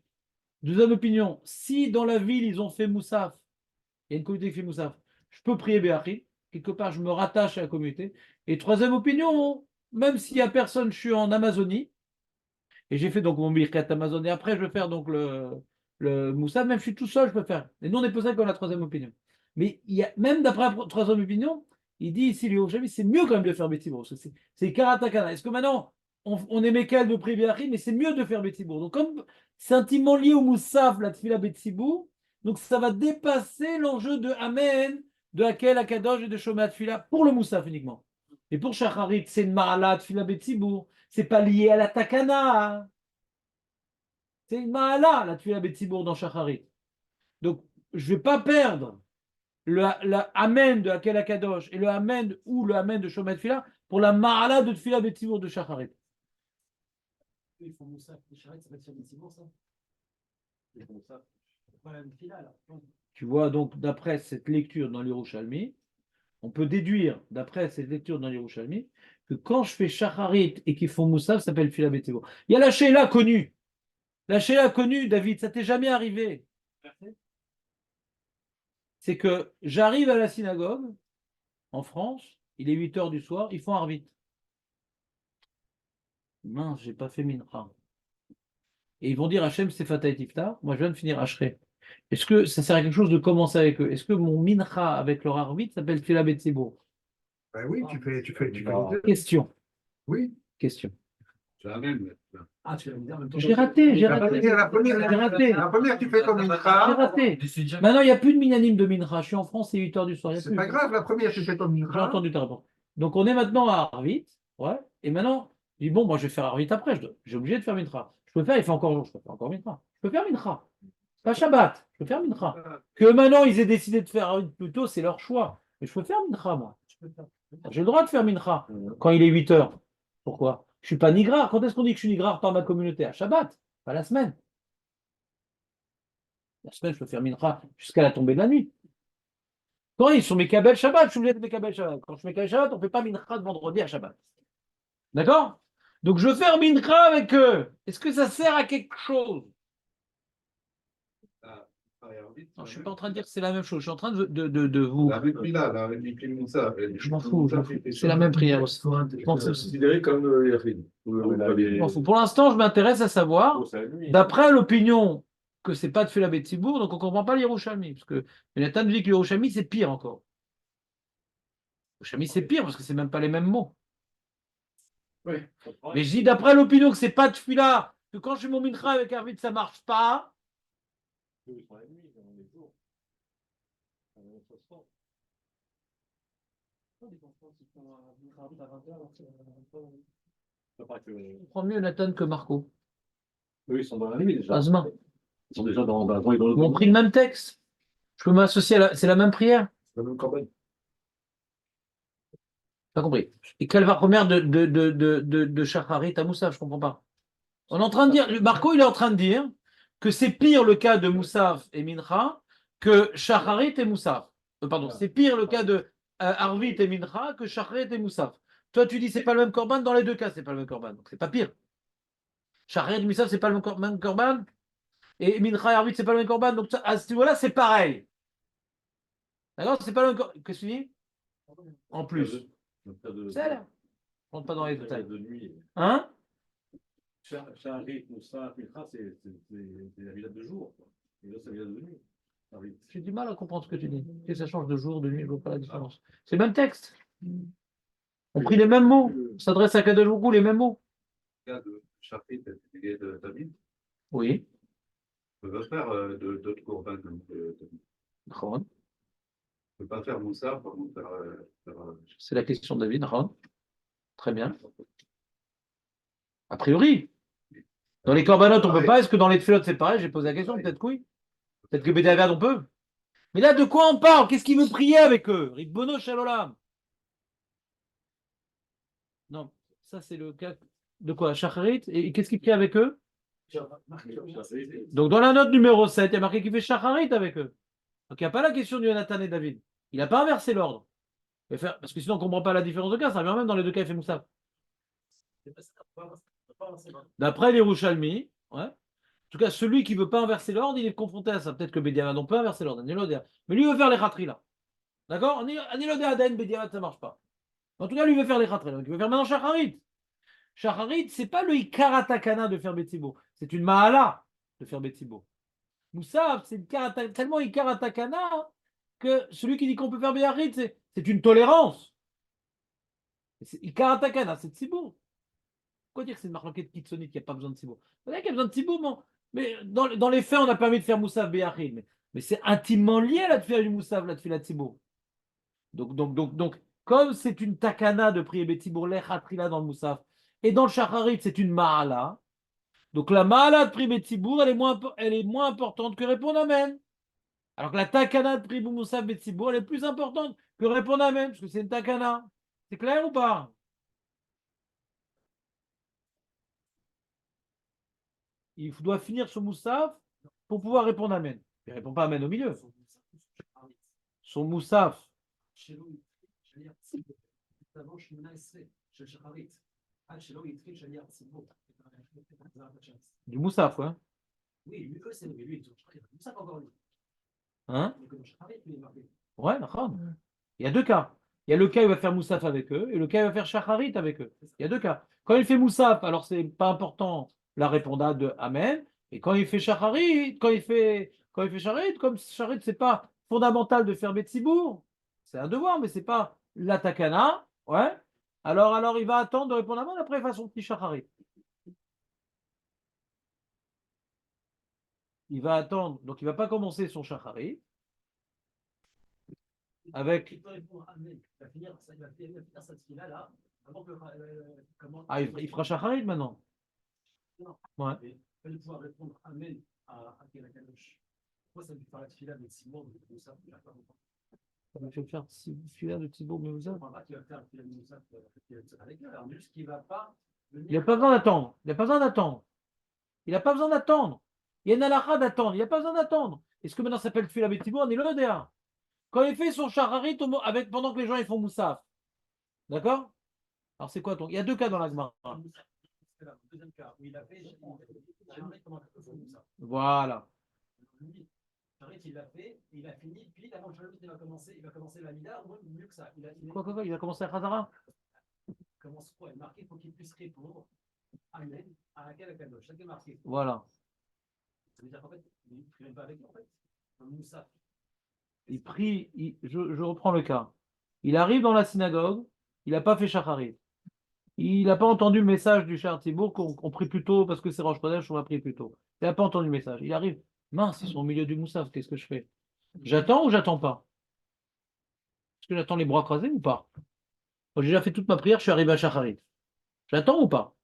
A: Deuxième opinion, si dans la ville ils ont fait Moussaf, il y a une communauté qui fait Moussaf, je peux prier Béachid, quelque part je me rattache à la communauté. Et troisième opinion, même s'il n'y a personne, je suis en Amazonie, et j'ai fait donc mon Birkat Amazon, et après je vais faire donc le Moussaf, même si je suis tout seul, je peux faire. Et nous on est pour ça qu'on a la troisième opinion. Mais il y a, même d'après la troisième opinion, il dit ici, Léo Chavis, c'est mieux quand même de faire Bétibour, c'est Karatakana. Est-ce que maintenant on est Mekel de prier Béachid, mais c'est mieux de faire Bétibour. Donc comme c'est intimement lié au Moussaf, la Tfila Betsibour. Donc ça va dépasser l'enjeu de Amen, de Hakel, Akadosh et de Shomat Tfila pour le Moussaf uniquement. Et pour Shacharit, c'est une Ma'ala Tfila Betsibour. C'est pas lié à la Takana. C'est une Ma'ala, la Tfila Betsibour dans Shacharit. Donc je ne vais pas perdre le Amen de Hakel, Akadosh et le Amen ou le Amen de Shomat Tfila pour la Ma'ala de Tfila Betsibour de Shacharit.
C: Il faut Moussa, les charrettes, ça va être sur Betsibour, ça. Il faut Moussa.
A: Tu vois, donc, d'après cette lecture dans l'Yerushalmi, on peut déduire, d'après cette lecture dans l'Yerushalmi, que quand je fais Shacharit et qu'ils font Moussaf, ça s'appelle Fila Betsibour. Il y a la Sheila connue. La Sheila connue, David, ça t'est jamais arrivé. C'est que j'arrive à la synagogue, en France, il est 8 h du soir, ils font Arvit. Mince, j'ai pas fait Mincha. Et ils vont dire Hachem, c'est Fatah Tiftar, moi je viens de finir Hachré. Est-ce que ça sert à quelque chose de commencer avec eux? Est-ce que mon mincha avec leur arbitre s'appelle Tfila Betsibour?
B: Ben oui, tu fais les deux.
A: Question.
B: Oui.
A: Question.
E: C'est la même.
C: Ah, tu vas me dire en même temps.
A: J'ai raté.
B: La première, tu fais comme une
A: J'ai
B: mincha.
A: raté. Maintenant, il n'y a plus de minanim de mincha. Je suis en France, c'est 8 h du soir.
B: C'est pas grave, la première, tu fais comme
A: J'ai
B: mincha.
A: entendu ta réponse. Donc, on est maintenant à Arvit. Ouais. Et maintenant, je dis bon, moi, je vais faire Arvit après. J'ai obligé de faire mincha. Je peux faire, il fait encore jour. Je peux faire encore mincha. Je peux faire mincha. Pas Shabbat, je peux faire mincha. Que maintenant ils aient décidé de faire une plus tôt, c'est leur choix. Mais je peux faire mincha, moi. J'ai le droit de faire mincha quand il est 8 heures. Pourquoi? Je suis pas nigrar. Quand est-ce qu'on dit que je suis nigrar par ma communauté? À Shabbat, pas la semaine. La semaine, je peux faire mincha jusqu'à la tombée de la nuit. Quand ils sont mes kabel Shabbat, je suis obligé de mes kabel Shabbat. Quand je suis mes kabel Shabbat, on ne fait pas mincha de vendredi à Shabbat. D'accord? Donc je veux faire mincha avec eux. Est-ce que ça sert à quelque chose? Non, je ne suis pas en train de dire que c'est la même chose. Je suis en train de vous. Je m'en fous. C'est la même prière aussi. Je m'en
D: C'est
A: fous.
D: considéré comme Yachid.
A: Je m'en fous. Pour l'instant, je m'intéresse à savoir, d'après l'opinion, que c'est pas de Fela Betsibour, donc on ne comprend pas l'Yerushalmi. Parce que Nathan dit que l'Yerushalmi, c'est pire encore. L'Yerushalmi, c'est pire parce que c'est même pas les mêmes mots.
C: Oui.
A: Mais je dis d'après l'opinion que c'est pas de Fila, que quand je fais mon mincha avec Arvit, ça marche pas. Je comprends mieux Nathan que Marco.
C: Eux, ils sont dans la nuit déjà.
A: Asma.
C: Ils sont déjà dans le
A: Ils ont pris le même texte. Je peux m'associer à c'est la même prière.
D: La même campagne.
A: Pas compris. Et quelle va première de Shacharit à Moussaf? Je comprends pas. On est en train de dire, Marco, il est en train de dire que c'est pire le cas de Moussaf et Mincha que Shacharit et Moussaf. Pardon, c'est pire le cas de Arvit et Mincha que Shacharit et Moussaf. Toi, tu dis c'est pas le même korban, dans les deux cas, c'est pas le même korban. Donc c'est pas pire. Shacharit et Moussaf, c'est pas le même korban. Et Mincha et Arvit, c'est pas le même korban. Donc à ce niveau-là, c'est pareil. D'accord? C'est pas le même korban. Qu'est-ce que tu dis? En plus. C'est là. Je rentre pas dans les détails. Hein?
C: Shaharit, Moussa, Milcha, c'est la villa de jour. Et là, c'est la villa de nuit.
A: J'ai du mal à comprendre ce que tu dis. Que ça change de jour, de nuit, je ne vois pas la différence. C'est le même texte. On prit les mêmes mots. On s'adresse à Kadosh Baruch Hu, les mêmes mots.
E: De Shafit et de David,
A: Oui.
E: on ne peut pas faire d'autres corbans. On ne
A: נכון.
E: peut pas faire Moussa pour faire.
A: C'est la question de David. נכון. Très bien. A priori. Dans les corbanotes, on ne peut pas. Est-ce que dans les tfilotes, c'est pareil? J'ai posé la question. Peut-être que oui. Peut-être que Bédavad, on peut. Mais là, de quoi on parle? Qu'est-ce qu'il veut prier avec eux? Ribbono Shalolam. Non, ça c'est le cas de quoi? Shacharit. Et qu'est-ce qu'il prie avec eux? Donc dans la note numéro 7, il y a marqué qu'il fait Shacharit avec eux. Donc il n'y a pas la question de Jonathan et David. Il n'a pas inversé l'ordre. Parce que sinon on ne comprend pas la différence de cas. Ça vient même dans les deux cas, il fait Moussa. D'après les Rouchalmi, ouais. En tout cas, celui qui ne veut pas inverser l'ordre, il est confronté à ça. Peut-être que Bédiavad, on peut inverser l'ordre. Mais lui, il veut faire les khatri là. D'accord? Anilodé Aden, Bédiavad, ça ne marche pas. En tout cas, lui, il veut faire les khatri. Donc il veut faire maintenant Shacharit. Shacharit, ce n'est pas le Ikaratakana de faire Betsibo. C'est une Mahala de faire Betsibo. Moussaf, c'est tellement Ikaratakana que celui qui dit qu'on peut faire Béharit, c'est une tolérance. Ikaratakana, c'est Tsibour. Pourquoi dire que c'est une marloquette kitsonite qu'il n'y a pas besoin de Tsibour? C'est vrai qu'il y a besoin de Tsibour, mais dans les faits, on a permis de faire Moussaf Béharit. Mais c'est intimement lié à la tefila du Moussaf, la tefila Tsibour. Donc, comme c'est une takana de prier Betsibour, l'echatrila dans le Moussaf, et dans le Shacharit, c'est une Mahala. Donc la Mahala de prier Betsibour, elle est moins importante que répondre Amen. Alors que la takana de prier Moussaf Betsibour, elle est plus importante que répondre Amen, parce que c'est une takana. C'est clair ou pas? Il doit finir son Moussaf pour pouvoir répondre Amen. Il ne répond pas Amen au milieu. Son Moussaf. Du Moussaf, ouais.
C: Oui, eux, c'est lui. Moussa encore lui.
A: Hein? Ouais, d'accord. Il y a deux cas. Il y a le cas où il va faire Moussaf avec eux et le cas où il va faire Shacharit avec eux. Il y a deux cas. Quand il fait Moussaf, alors c'est pas important la réponda de Amen. Et quand il fait Shacharit, quand il fait Shacharit, comme Shacharit, c'est pas fondamental de faire Betsibour, c'est un devoir, mais c'est pas la takana. Ouais. Alors il va attendre de répondre Amen, après il fait son petit Shacharit. Il va attendre, donc il ne va pas commencer son Shacharit. Avec. Il fera Shacharit maintenant.
C: Non.
A: Ouais.
C: Il va pouvoir répondre Amen à Kadosh. Moi, ça me fait faire la fila de Simon, de ça,
A: Ça me fait faire celui-là de Thibaut Moussa.
C: comprends pas qu'il va faire la fila de Moussa avec eux. Alors, juste qu'il va pas.
A: Il n'a pas besoin d'attendre. Il n'a pas besoin d'attendre. Il n'a pas besoin d'attendre. Il y a une halakha d'attendre. Il n'y a pas besoin d'attendre. Est-ce que maintenant ça s'appelle Tfila Betibour? On est le DA. Quand il fait son shacharit avec, pendant que les gens ils font Moussaf. D'accord? Alors c'est quoi ton. Il y a deux cas dans la Gemara.
C: C'est le deuxième cas où il a fait. J'aimerais comment on fait Moussa.
A: Voilà.
C: Il l'a fait, il a fini, puis avant que il va commencer la Mida, ou mieux que ça.
A: Quoi, il a commencé à Khazara?
C: Commence quoi? Il est marqué pour qu'il puisse répondre Amen à laquelle à Kadosh. Ça qui est marqué.
A: Voilà.
C: Ça veut dire qu'en fait, il ne prie même pas avec lui, en fait. Un Moussa.
A: Il prie, je reprends le cas. Il arrive dans la synagogue, il n'a pas fait shacharit. Il n'a pas entendu le message du Shar Tibour qu'on prie plus tôt parce que c'est Rosh Chodesh, on va prier plus tôt. Il n'a pas entendu le message. Il arrive, mince, ils sont au milieu du Moussaf, qu'est-ce que je fais? J'attends ou j'attends pas? Est-ce que j'attends les bras croisés ou pas? Moi, j'ai déjà fait toute ma prière, je suis arrivé à shacharit. J'attends ou pas?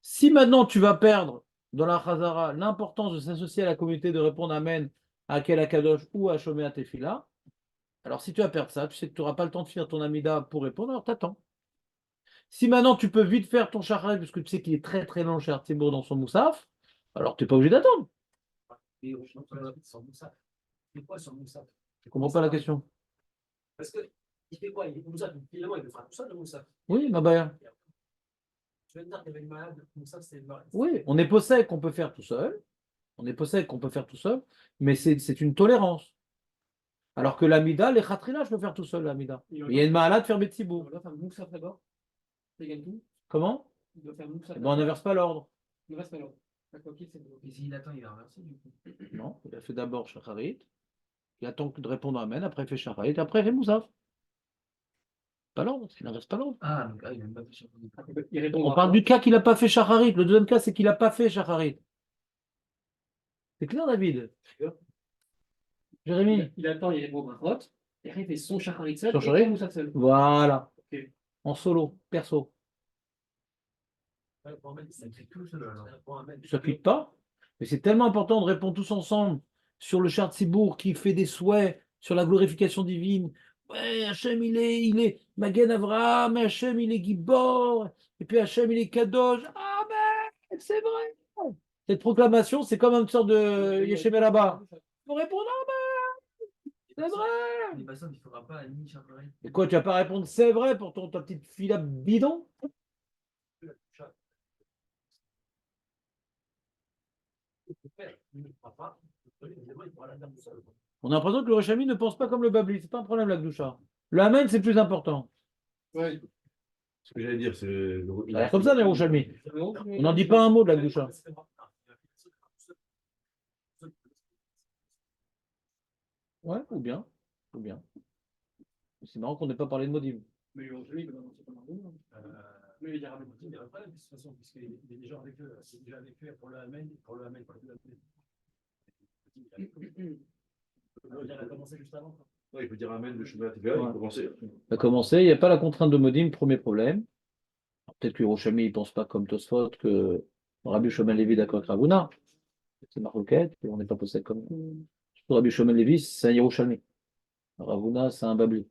A: Si maintenant tu vas perdre dans la Chazara l'importance de s'associer à la communauté, de répondre Amen à Kel Akadosh ou à Shomea Tefila, alors si tu vas perdre ça, tu sais que tu n'auras pas le temps de finir ton Amida pour répondre, alors t'attends. Si maintenant tu peux vite faire ton Shacharit, parce que tu sais qu'il est très très long chez Artibourg dans son Moussaf, alors tu n'es pas obligé d'attendre.
C: Et au final, sur Moussa. Il fait quoi sur Moussa?
A: Je ne comprends pas la question.
C: Parce que, il fait quoi? Moussa, finalement, il le fera tout seul, le Moussa.
A: Oui, ma baya.
C: Tu vas me dire qu'il y avait une malade, Moussa, c'est une malade.
A: Oui, on est possède qu'on peut faire tout seul. On est possède qu'on peut faire tout seul, mais c'est une tolérance. Alors que l'Amida, les Khatrila, je peux faire tout seul, l'Amida. Mais il y a une malade faire Betsibourg.
C: On doit faire Moussa d'abord. C'est égal tout.
A: Comment?
C: Il doit faire Moussa
A: Eh ben, on n'inverse pas l'ordre.
C: Il reste alors. D'accord, ok, c'est bon. Et s'il attend, il va inverser du coup.
A: Non, il a fait d'abord Shacharit. Il attend de répondre Amen, après il fait Shacharit, après il fait Moussaf. Pas l'ordre, il n'inverse pas l'ordre.
C: Ah, donc il n'a même pas fait Shacharit.
A: On parle du cas qu'il n'a pas fait Shacharit. Le deuxième cas, c'est qu'il n'a pas fait Shacharit. C'est clair, David? Jérémy?
C: Il attend, il répond à Brachot. Et après, il fait son Shacharit seul.
A: Son
C: Et
A: Shacharit.
C: son Moussa seul.
A: Voilà.
C: Ok.
A: En solo, perso.
C: Ouais, pour Ahmed, ça fait tout seul. Pour Ahmed,
A: Ça ne quitte pas. Mais c'est tellement important de répondre tous ensemble sur le Shar Tzibour qui fait des souhaits sur la glorification divine. Ouais, Hachem, il est Magen Avraham, Hachem, il est Gibor, et puis Hachem, il est Kadosh. Amen, c'est vrai. Cette proclamation, c'est comme une sorte de Yeshem là-bas. Il faut répondre Amen, c'est vrai.
C: il ne faudra pas ni Shacharit.
A: Et quoi, tu vas pas répondre c'est vrai pour ta petite fille bidon? On a l'impression que le Rochami ne pense pas comme le Babli. C'est pas un problème, la Gdoucha. Le Amen, c'est plus important.
D: Ouais. Ce que j'allais dire, c'est.
A: Ça a l'air comme ça, les Rochami. On n'en dit pas un mot de la Gdoucha. Ouais, ou bien. Ou bien. C'est marrant qu'on n'ait pas parlé de Modim.
C: Mais aujourd'hui, il va annoncer comme un bon. Mais il y aura il n'y aura pas de toute façon, puisqu'il est déjà avec eux. C'est déjà avec eux pour le Amen, pour le Amen, pour le Amen. Il a commencé juste avant.
D: Ouais, il peut dire Amen de chemin TVA, il
A: Ouais.
D: a commencé.
A: Ça a commencé, il n'y a pas la contrainte de Modim, premier problème. Peut-être que Rochami ne pense pas comme Tosfot que Rabbi Shomel Levi d'accord avec Ravuna. C'est Maroquette, et on n'est pas possède comme. Rabbi Shomel Levi, c'est un Yerushalmi. Ravuna, c'est un Babli.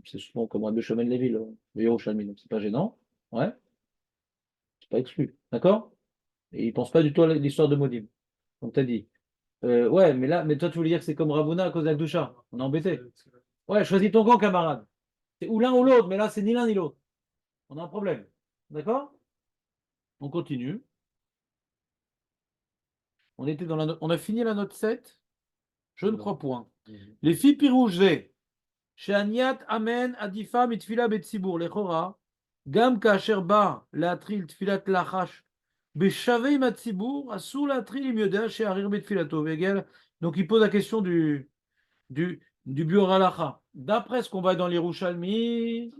A: C'est souvent comme Rabbi Shomel Levi, le Yerushalmi. Donc c'est pas gênant. Ouais. C'est pas exclu. D'accord? Et il ne pense pas du tout à l'histoire de Modim. Donc tu as dit. Ouais, mais toi tu voulais dire que c'est comme Ravuna à cause de la Gdoucha. On est embêté. Ouais, choisis ton camp, camarade. C'est ou l'un ou l'autre, mais là c'est ni l'un ni l'autre. On a un problème. D'accord? On continue. On a fini la note 7. Je ne crois point. Les filles pirouges V. Shaniat Amen Adifa Mitfila Betsibour Lechora. Gam Kacher Ba Latril Tfilat Lachash. Beshavei Matsibour Asou Latril Imyoda chez Arir Betfilato Vegel. Donc il pose la question du Biur Halacha. D'après ce qu'on va dans les Rouchalmi,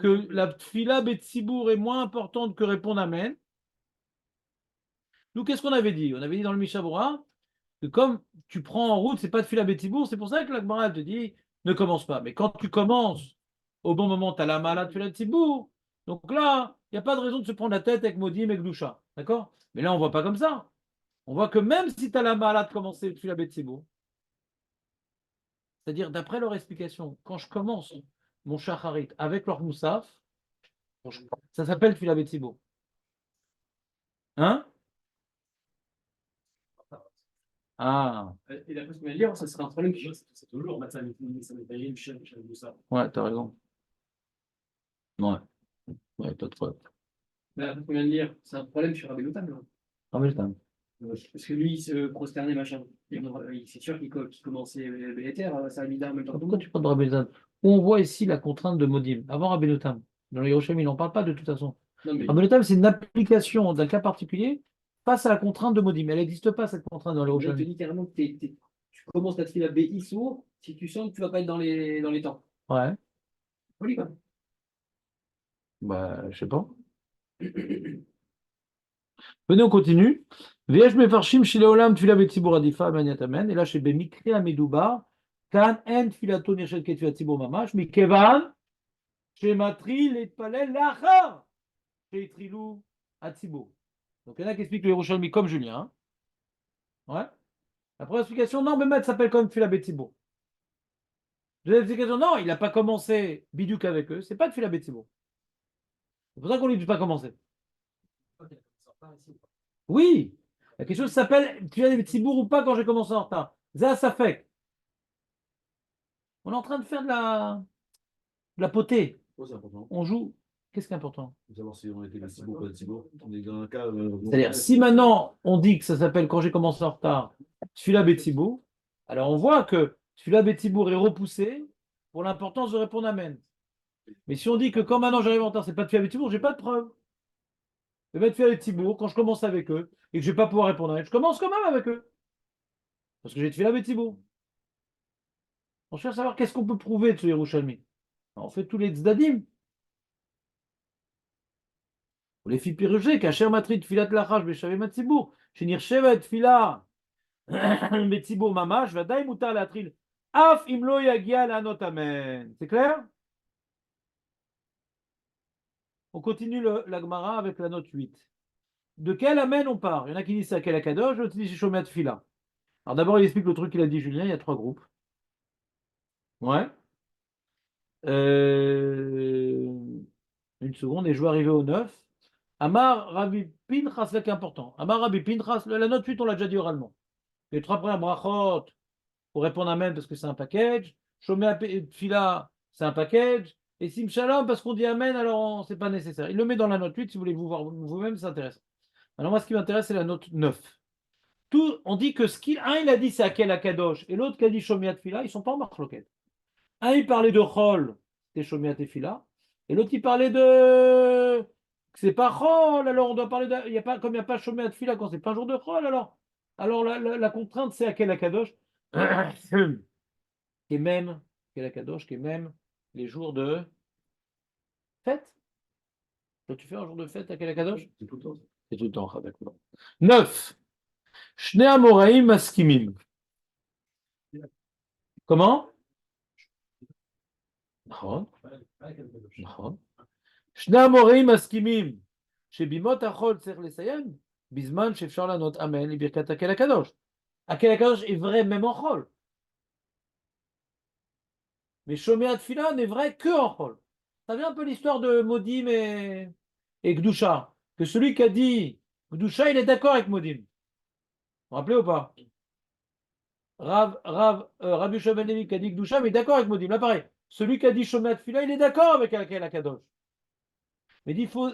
A: que la Tfila Betsibour est moins importante que répondre Amen. Nous, qu'est-ce qu'on avait dit? On avait dit dans le Mishabura que comme tu prends en route, c'est pas de fila Betibour, c'est pour ça que la Gemara te dit ne commence pas. Mais quand tu commences, au bon moment, tu as la malade fila Betibour. Donc là, il n'y a pas de raison de se prendre la tête avec Modim et Gdoucha. D'accord? Mais là, on ne voit pas comme ça. On voit que même si tu as la malade commencer fila Betibour, C'est-à-dire, d'après leur explication, quand je commence mon shacharit avec leur moussaf, ça s'appelle Tfila Betsibour. Hein? Ah,
C: Et d'après ce qu'on vient de dire, ça serait un problème qui c'est toujours Matzah Mitayim, Shem, Moussa.
A: ouais, t'as raison. Ouais, ouais, pas de problème.
C: Mais d'après ce qu'on vient de dire, c'est un problème sur Rabbi Tam.
A: Ah, mais je t'aime.
C: Parce que lui, il se prosternait, machin. C'est sûr qu'il commençait Béléter, ça a mis en même temps que
A: Pourquoi
C: nous.
A: tu parles de Rabbi Zan? On voit ici la contrainte de Modim. Avant Rabbi Notam. Dans les Yerushalmi, il n'en parle pas de toute façon.
C: Non, mais
A: Rabbi Notam, c'est une application d'un cas particulier face à la contrainte de Modim. Elle n'existe pas, cette contrainte dans les
C: il te dit
A: Yerushalmi.
C: littéralement que tu commences ta fila B sourd si tu sens que tu ne vas pas être dans les temps.
A: Ouais,
C: Poli, quoi.
A: bah, je sais pas. Venez, on continue. V'yesh mefarshim shileolam tfila betzibur adifa maniatamen. Et là, chez Bemikri Amedouba, kan en tfilato nirshel ketfilat tzibur mamash, mikevan, chez Matri, l'etpalel lachar, chez Trilou atzibur. Donc, il y en a qui expliquent le Yerushalmi comme Julien. Ouais. La première explication, non, mais ça s'appelle comme tfila betzibur. Deuxième explication, non, il n'a pas commencé biduk avec eux, c'est pas tfila betzibur. C'est pour ça qu'on ne lui dit pas commencer.
C: Ok, ça sort pas ici.
A: Oui, la question s'appelle tu as des petits bourgs ou pas quand j'ai commencé en retard. Ça fait. On est en train de faire de la potée.
D: Oh, c'est important.
A: On joue. Qu'est-ce qui est important?
D: Faut savoir si on était des Thibaut ou pas des Thibaut. On est dans un cas.
A: C'est-à-dire, si maintenant on dit que ça s'appelle quand j'ai commencé en retard, Tfila Betsibour, alors on voit que Tfila Betsibour est repoussé pour l'importance de répondre Amen. Mais si on dit que quand maintenant j'arrive en retard, c'est pas Tfila Betsibour, j'ai pas de preuve. Je vais Tfila Betsibour quand je commence avec eux et que je vais pas pouvoir répondre Amen, je commence quand même avec eux. Parce que j'ai Tfila Betsibour. On cherche à savoir qu'est-ce qu'on peut prouver de ce Yerushalmi. On fait tous les tzdadim. On les fit piruger, qu'Acher matrit filat lachash beshavim atzibour, shenir shevet fila betzibour mamash, vadaï mutar latril, af imlo yagia lanot amen. C'est clair? On continue la Gemara avec la note 8. De quel amen on part? Il y en a qui disent c'est à quel akadosh, d'autres disent shomet fila. Alors d'abord, il explique le truc qu'il a dit Julien, il y a 3 groupes. Ouais. Une seconde, et je vais arriver au 9. Amar Rabbi Pinchas, là qui est important. Amar Rabbi Pinchas, la note 8, on l'a déjà dit oralement. Les 3 premières brachot, pour répondre Amen parce que c'est un package. Shomea Tfila, c'est un package. Et Sim Shalom, parce qu'on dit Amen, alors c'est pas nécessaire. Il le met dans la note 8, si vous voulez vous voir vous-même, c'est intéressant. Alors moi, ce qui m'intéresse, c'est la note 9. On dit que un, il a dit c'est Akel Akadosh, et l'autre qui a dit Shomea Tfila, ils ne sont pas en marloquette. Un, il parlait de Chol, c'était Shomea Tfila, et l'autre, il parlait de. C'est pas Chol, alors on doit parler de. Comme il n'y a pas Shomea Tfila quand c'est pas un jour de Chol, alors la contrainte, c'est Akel Akadosh. Qui est même, Akel Akadosh, qui est même les jours de fête. Quand tu fais un jour de fête, Akel Akadosh?
D: C'est tout le temps.
A: C'est tout le temps, d'accord. 9. Shnei Amoraim Maskimim. Comment? נכון. נכון. שני המוראים מסכימים שבימות החול צריך לסיים בזמן שאפשר לענות אמן לברכת הקהל הקדוש. הקהל הקדוש est vrai même en חול. Mais שומע תפילה n'est vrai que en חול. Ça vient un peu l'histoire de Modim et Gdusha. Que celui qui a dit Gdusha, il est d'accord avec Modim. Vous vous rappelez ou pas? Rabbi Shimon Levi qui a dit Gdusha, mais il est d'accord avec Modim. Là, pareil. Celui qui a dit Shomeat Fila, il est d'accord avec Akadosh. Mais il faut.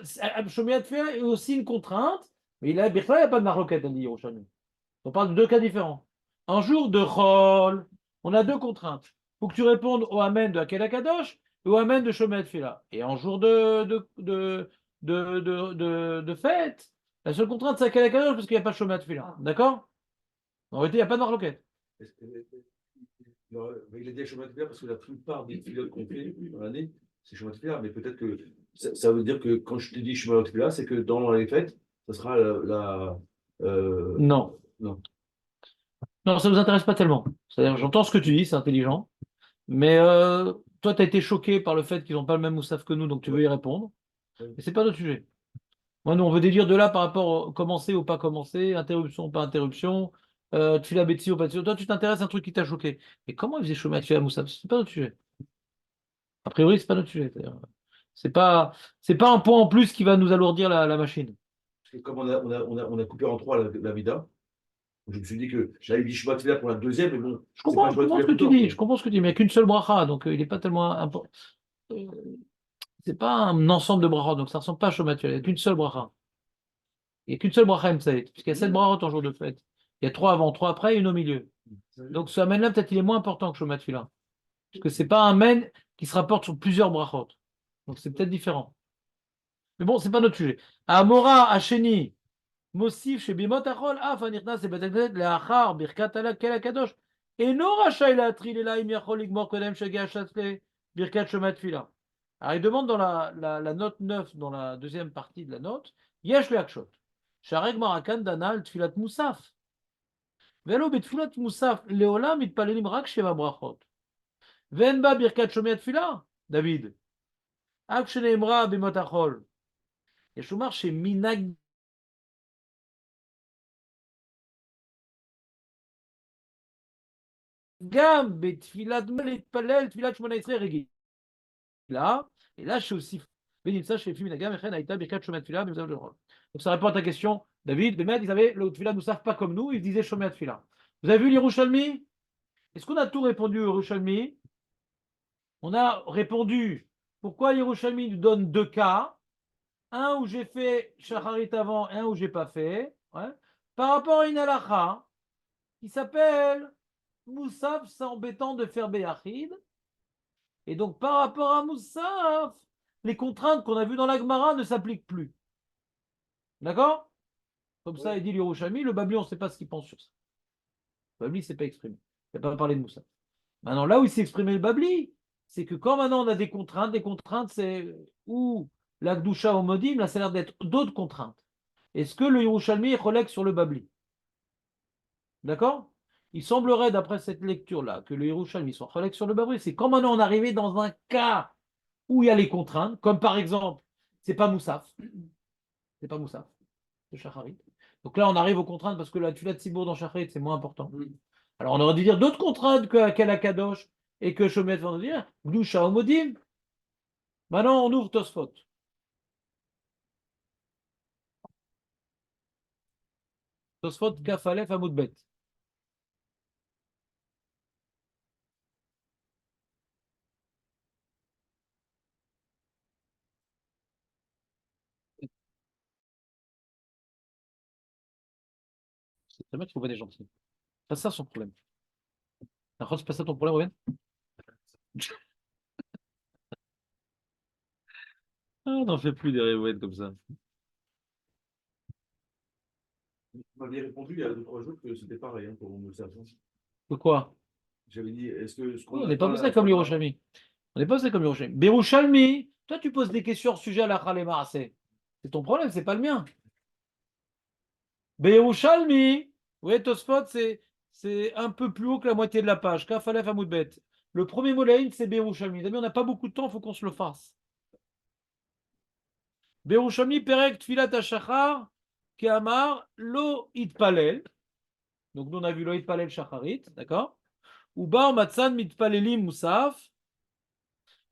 A: Shomeat Fila est aussi une contrainte, mais il n'y a pas de marloquette, on dit Yerushalmi. On parle de 2 cas différents. Un jour de Chol, on a 2 contraintes. Il faut que tu répondes au Amen de Akel Akadosh et au Amen de Shomeat Fila. Et en jour de fête, la seule contrainte, c'est Akel Akadosh parce qu'il n'y a pas de Shomeat Fila. D'accord? En réalité, il n'y a pas de marloquette.
D: Il a dit chemin de fer parce que la plupart des pilotes qu'on fait dans l'année, c'est chemin de fer, mais peut-être que ça veut dire que quand je te dis chemin de fer, c'est que dans les fêtes, ça sera
A: Non.
D: Non.
A: Non, ça ne vous intéresse pas tellement. C'est-à-dire, j'entends ce que tu dis, c'est intelligent, mais toi, tu as été choqué par le fait qu'ils n'ont pas le même moussaf que nous, donc tu veux y répondre. Mais ce n'est pas notre sujet. Moi, nous, on veut déduire de là par rapport au commencer ou pas commencer, interruption ou pas interruption, Tfila Betsi ou Patsi. Toi, tu t'intéresses à un truc qui t'a choqué. Mais comment il faisait Shomer Tfila Moussaf? C'est pas notre sujet. A priori, c'est pas notre sujet. C'est-à-dire, c'est pas un point en plus qui va nous alourdir la machine.
D: Parce que comme on a coupé en trois la vida, je me suis dit que j'avais dit Shabbat Fila pour la deuxième, mais bon,
A: Je
D: c'est pas
A: comprends, je
D: Shabbat
A: comprends
D: Fila
A: ce que
D: tout
A: tu
D: le temps,
A: dis.
D: quoi.
A: Je comprends ce que tu dis. Mais il n'y a qu'une seule bracha, donc il n'est pas tellement important. C'est pas un ensemble de brachot, donc ça ne ressemble pas à Shomer Tfila. Il n'y a qu'une seule bracha. Il n'y a qu'une seule bracha Msaït, puisqu'il y a 7 brachot en jour de fête. Il y a 3 avant, 3 après et une au milieu. Donc ce amen-là, peut-être il est moins important que Shomer Tfila. Parce que ce n'est pas un amen qui se rapporte sur plusieurs brachot. Donc c'est peut-être différent. Mais bon, c'est pas notre sujet. Amora, Hacheni, Mosif, chez Bimot Achol, Af, Anirnas, et Beteknet, Leachar, Birkat Ala, Kel Kadosh. Et non Rachaï la Tril, et là, im Yachol, Igmor, Kodem, Shega, Chatle, Birkat, Shomat Fila. Alors il demande dans la note 9, dans la deuxième partie de la note, Yesh le Akshot. Sharek Marakan, Danal, Tfilat Moussaf. Velo betfilat Moussaf, Leolam, Itpalelim, Rak, Sheva Brachot. Venba, Birkat, Shomat Fila, David. Ak, Sheneemra, Bimot Achol. יש לומר שמנהג גם בתפילת להתפלל, תפילת 18 רגילה, et là je aussi ונמצא שלפי מנהגם וכן הייתה ברכת שומע תפילה במזבח לרחוב. Donc ça répond à ta question, David. Les maîtres, ils avaient le tefila nous savent pas comme nous, ils disaient Shomer Tefila. Vous avez vu l'Yerushalmi? Est-ce qu'on a tout répondu au Yerushalmi? On a répondu pourquoi l'Yerushalmi nous donne deux cas, un où j'ai fait Shacharit avant et un où j'ai pas fait, ouais, par rapport à une halakha qui s'appelle Moussaf, c'est embêtant de faire Béachid. Et donc, par rapport à Moussaf, les contraintes qu'on a vues dans la Gemara ne s'appliquent plus. D'accord? Comme ça, il dit l'Yerushalmi, le Babli, on ne sait pas ce qu'il pense sur ça. Le Babli ne s'est pas exprimé. Il n'a pas parlé de Moussaf. Maintenant, là où il s'est exprimé le Babli, c'est que quand maintenant on a des contraintes, c'est où la Gdusha au Modim, là, ça a l'air d'être d'autres contraintes. Est-ce que le Yerushalmi est relègue sur le Babli? D'accord? Il semblerait, d'après cette lecture-là, que le Yerushalmi soit relègue sur le Babli. C'est quand maintenant on est arrivé dans un cas où il y a les contraintes, comme par exemple, c'est pas Moussaf, c'est pas Moussaf, c'est Shacharit. Donc là, on arrive aux contraintes parce que la Tulat Sibour dans Shacharit, c'est moins important. Alors on aurait dû dire d'autres contraintes que Kadosh et que Shomet va nous dire, Gdusha Omodim. Maintenant, on ouvre Tosfot. Tosfot Kafalef Amoudbet. C'est très bien qu'il faut pas des gentils. C'est pas ça son problème. D'accord, c'est pas ça ton problème, Ruben? Ah, n'en fais plus des rêvettes comme ça.
D: Vous m'aviez répondu il y a 2-3 jours que c'était pareil hein, pour Moussa.
A: Pourquoi?
D: J'avais dit, est-ce que ce qu'on
A: On
D: a
A: n'est pas
D: dans
A: posé
D: la-
A: comme l'Yerushalmi. On n'est pas posé comme l'Yerushalmi. Berushalmi, toi tu poses des questions au sujet à la Khalema. C'est ton problème, c'est pas le mien. Berushalmi, oui, Tosfot, c'est un peu plus haut que la moitié de la page. Kafalef Amoudbet. Le premier mot de la ligne, c'est Berushalmi. Les amis, on n'a pas beaucoup de temps, il faut qu'on se le fasse. Berushalmi, Perek, Tfilat Hashachar, Keamar, Lo Itpalel. Donc nous on a vu Lo Itpalel Shacharit, d'accord? Ubar Matsan Mitpalelim Moussaf.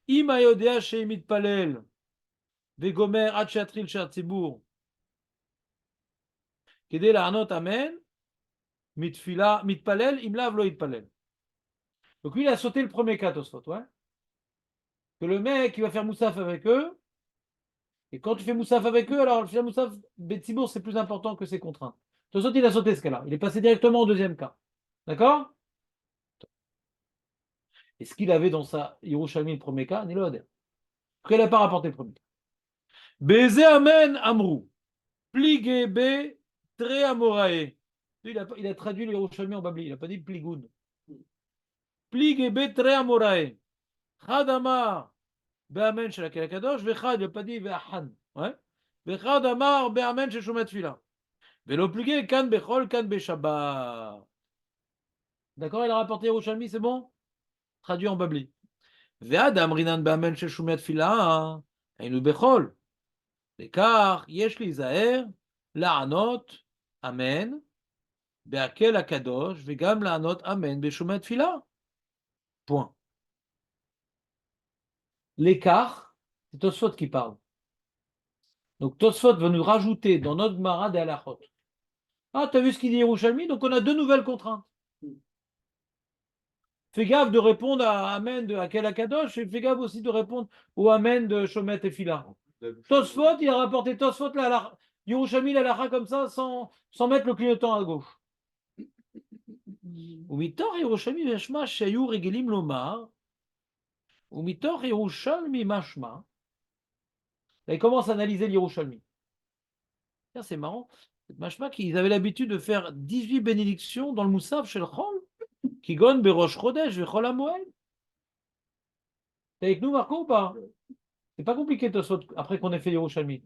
A: Im Ayodea Shei Mitpalel. Vegomer Ad Sheatril Sheat Tzibur. Kedei La'anot Amen. Mitfila Mitpalel Imlav Lo Itpalel. Donc lui il a sauté le premier cas, Tosfot, ouais? Que le mec il va faire Moussaf avec eux. Et quand tu fais Moussaf avec eux, alors le final Moussaf Betsibour c'est plus important que ses contraintes. Tosfot il a sauté ce cas-là. Il est passé directement au deuxième cas. D'accord? Et ce qu'il avait dans sa Yerushalmi, le premier cas, Niloader. Après, il n'a pas rapporté le premier cas. Beze Amen Amrou. Pligé be Tre Amorae. Il a traduit le Yerushalmi en Babli. Il n'a pas dit Pligoun. Pligé be Tre Amorae. Chad Amar Be'amen shel Kadosh. Vechad, il n'a pas dit Ve'ahan. Ouais. Vechad Amar Be'amen shel Shomat Tfila. Velo pligé Kan Bechol Kan Beshabbat. D'accord, il a rapporté Yerushalmi, c'est bon? Traduit en Babli. Ve'adam rinan be'amen shel Shomat Tfila. היינו בחול. וכך יש להיזהר לענות אמן Be'akel akadosh, vegam la'anot amen, beshomet fila. Point. L'écart, c'est Tosfot qui parle. Donc Tosfot va nous rajouter dans notre Gemara des halachot. Ah, t'as vu ce qu'il dit Yerushalmi? Donc on a deux nouvelles contraintes. Fais gaffe de répondre à Amen de Akel Akadosh et fais gaffe aussi de répondre au Amen de Shomet et Fila. Tosfot, il a rapporté Tosfot, Yerushalmi, la halakha comme ça, sans mettre le clignotant à gauche. Umitor Yerushalmi mashma shayu regelim lomar. Umitor Yerushalmi mashma. Là, il commence à analyser l'Yerushalmi. C'est marrant. Mashma, qu'ils avaient l'habitude de faire 18 bénédictions dans le Moussaf chez le Chol. Qui gon berosh chodesh vechol hamoed. T'es avec nous, Marco, ou pas? C'est pas compliqué, Tosfot, après qu'on ait fait Yerushalmi.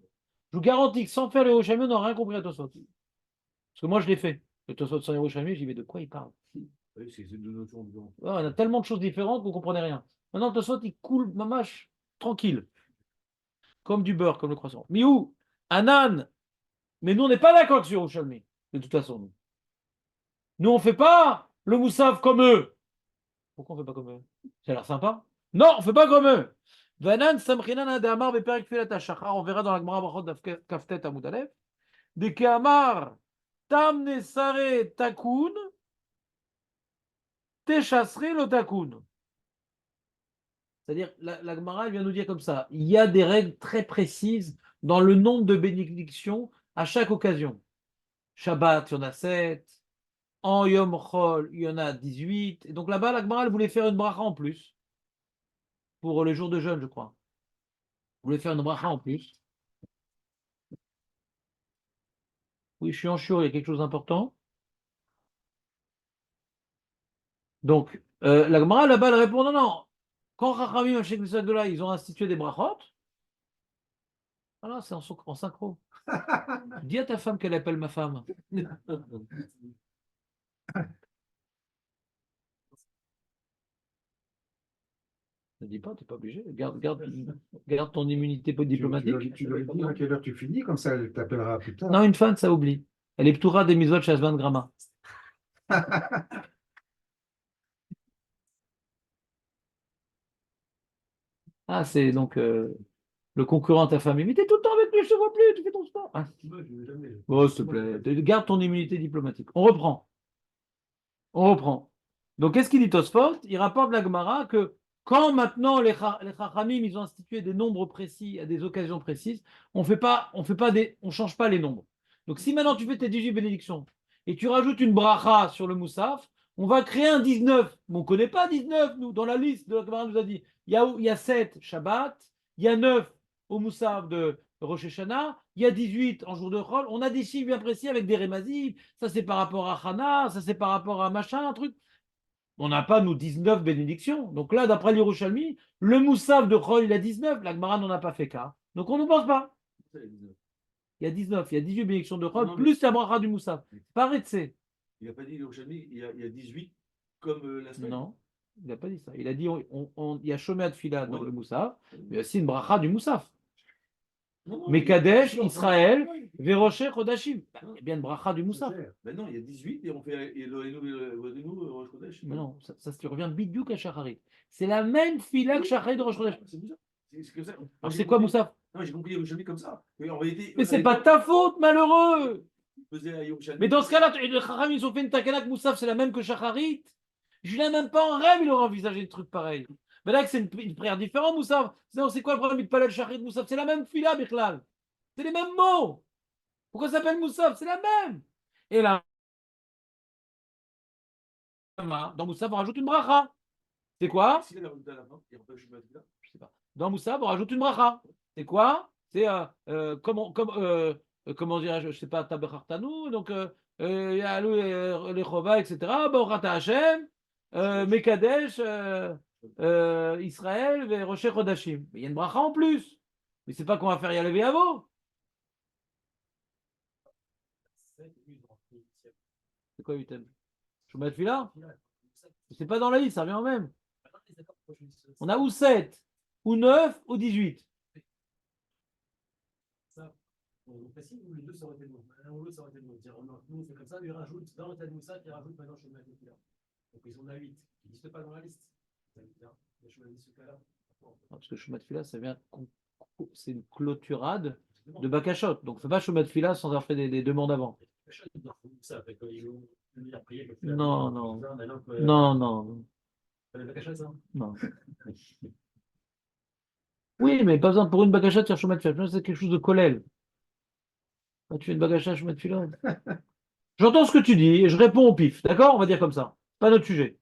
A: Je vous garantis que sans faire le Yerushalmi, on n'aura rien compris à Tosfot. Parce que moi, je l'ai fait. Le Tosfot sans Yerushalmi, j'y vais de quoi il parle?
D: Oui, c'est deux notions différentes.
A: Ouais, on a tellement de choses différentes que vous ne comprenez rien. Maintenant, Tosfot, il coule, mamache, tranquille. Comme du beurre, comme le croissant. Miou, Anan. Mais nous, on n'est pas d'accord avec Yerushalmi, de toute façon. Nous, on ne fait pas le Moussaf comme eux. Pourquoi on ne fait pas comme eux? Ça a l'air sympa. Non, on ne fait pas comme eux. Vanan samchinana de amar beperek filat hashachar. On verra dans la Gemara Brachot kaftet amud alef. De keamar tam nesare takun techasre lo takun. C'est-à-dire, la Gemara vient nous dire comme ça. Il y a des règles très précises dans le nombre de bénédictions à chaque occasion. Shabbat, il y en a 7. En Yom Chol, il y en a 18. Et donc là-bas, la Gemara voulait faire une bracha en plus. Pour les jours de jeûne, je crois. Vous voulez faire une bracha en plus? Oui, je suis en chiot, il y a quelque chose d'important. Donc, la Gemara là-bas, elle répond non, non. Quand Chachamim, ils ont institué des brachot, voilà, c'est en synchro. Dis à ta femme qu'elle appelle ma femme. Ne dis pas, tu n'es pas obligé. Garde ton immunité diplomatique.
B: Tu dois lui dire à quelle heure tu finis, comme ça elle t'appellera plus tard.
A: Non, une femme, ça oublie. Elle est ptoura des misot shazvan grama. Ah, c'est donc le concurrent à ta famille. Mais t'es tout le temps avec lui, je te vois plus, tu fais ton sport. Ah. Oh, s'il te plaît, garde ton immunité diplomatique. On reprend. Donc, qu'est-ce qu'il dit Tosfot? Il rapporte la Gemara que quand maintenant les Chachamim, ils ont institué des nombres précis à des occasions précises, on change pas les nombres. Donc, si maintenant tu fais tes 18 bénédictions et tu rajoutes une bracha sur le Moussaf, on va créer un 19. Mais on ne connaît pas 19, nous, dans la liste de la Gemara nous a dit. Il y a 7 Shabbat, il y a 9 au Moussaf de Rosh Hashanah, il y a 18 en jour de Chol. On a des chiffres bien précis avec des Rémazim. Ça, c'est par rapport à Chana, ça, c'est par rapport à machin, un truc. On n'a pas, nous, 19 bénédictions. Donc là, d'après l'Yerushalmi, le Moussaf de Chol, il a 19. La Gemara n'en a pas fait cas. Donc on ne pense pas. Il y a 19, il y a 18 bénédictions de Chol, plus la bracha du Moussaf. Paraît-il.
D: Il n'a pas dit l'Yerushalmi, il y a 18 comme la semaine.
A: Non, il n'a pas dit ça. Il a dit il y a Shomer Tfila dans le Moussaf, mais aussi une bracha du Moussaf. Mais Kadesh, Israël, Veroshe, Chodashim. Il y a bien une bracha du Moussaf.
D: Maintenant, il y a 18 et on fait Eloheinu, Rosh Chodesh.
A: Mais non, ça tu reviens bidouk à Shacharit. C'est la même fila que Shacharit de Rosh Chodesh.
D: C'est Moussaf. C'est comme ça.
A: Alors c'est quoi Moussaf?
D: Non, j'ai compris Yerushalmi comme ça. En réalité,
A: mais c'est pas ta faute, malheureux.
D: Mais
A: mais dans ce cas-là, les Chachamim, ils ont fait une takana que Moussaf, c'est la même que Shacharit. Julien, même pas en rêve, il aurait envisagé des trucs pareils. Mais là, c'est une prière différente, Moussaf. Sinon, c'est quoi le problème de parler de Shacharit, Moussaf? C'est la même fila, Bichlal. C'est les mêmes mots. Pourquoi ça s'appelle Moussaf? C'est la même. Et là, dans Moussaf, on rajoute une bracha. C'est quoi? Je sais pas. Dans Moussaf, on rajoute une bracha. C'est quoi? C'est comment dirais-je, je sais pas, Taberachtanou, donc Yalou les Chova, etc. Borata Hashem, Mekadesh, Israël, et Rocher Chodashim. Mais il y a une bracha en plus. Mais c'est pas qu'on va faire Yalevé Avo. C'est quoi 8e? Je vais mettre celui-là? C'est pas dans la liste, ça revient en même. On a ou 7, ou 9, ou 18.
C: on précise ou les deux ça aurait été bon. L'un ou l'autre ça aurait été bon. Dire, nous on fait comme ça, lui rajoute dans le tas de Moussa, il rajoute maintenant chemin de Tefila. Donc ils ont la 8, qui n'existe pas dans la liste. Les chemins de ce cas-là.
A: Parce que Shomat Fila, ça vient, c'est une clôturade de Bakashot. Donc, fais pas Shomat Fila sans avoir fait des demandes avant.
C: Ça fait qu'il a prié.
A: Non, non. Non, non. Non. Oui, mais pas besoin pour une Bakashot de faire Shomat Fila. C'est quelque chose de Kolel. Quand tu fais une Bakashot Shomat Fila. J'entends ce que tu dis et je réponds au pif. D'accord? On va dire comme ça. Pas notre sujet.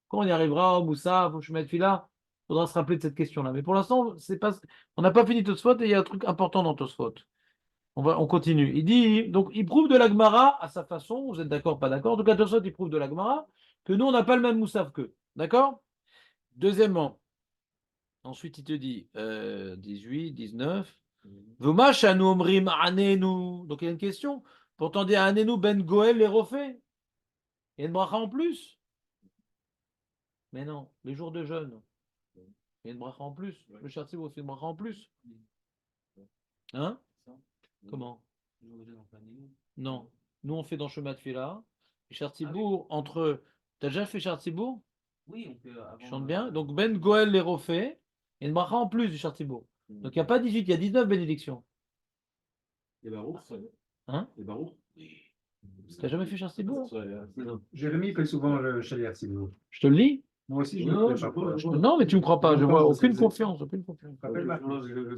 A: Quand on y arrivera, au Moussa, au Shomat Fila, il faudra se rappeler de cette question-là. Mais pour l'instant, c'est pas... on n'a pas fini Tosfot et il y a un truc important dans Tosfot. On continue. Il dit, donc, il prouve de la Gemara à sa façon. Vous êtes d'accord, pas d'accord? En tout cas, Tosfot, il prouve de la Gemara que nous, on n'a pas le même Moussaf qu'eux. D'accord? Deuxièmement, ensuite, il te dit 18, 19. Voma shanu omrim anenu. Donc, il y a une question. Pourtant, dire anenu ben goel les refait. Il y a une bracha en plus. Mais non, les jours de jeûne. Il y a une bracha en plus. Le Shartzibour fait une bracha en plus. Hein? Comment? Non. Nous, on fait dans Chemin de Fila. Shartzibour, entre. T'as déjà fait Shartzibour?
F: Oui, on peut.
A: Je chante bien. Donc, Ben Goel les refait. Il y a une bracha en plus du Shartzibour. Donc, il n'y a pas 18, il y a 19 bénédictions.
D: Et Baruch.
A: Hein?
D: Et Baruch.
A: T'as jamais fait Shartzibour?
B: Jérémy fait souvent le Shaliach Sibour.
A: Je te le lis?
B: Moi aussi, je
D: Non,
B: le fais parfois.
A: Non, mais tu ne me crois pas. Je vois aucune confiance. Aucune confiance.
B: Tu te rappelles, Marc?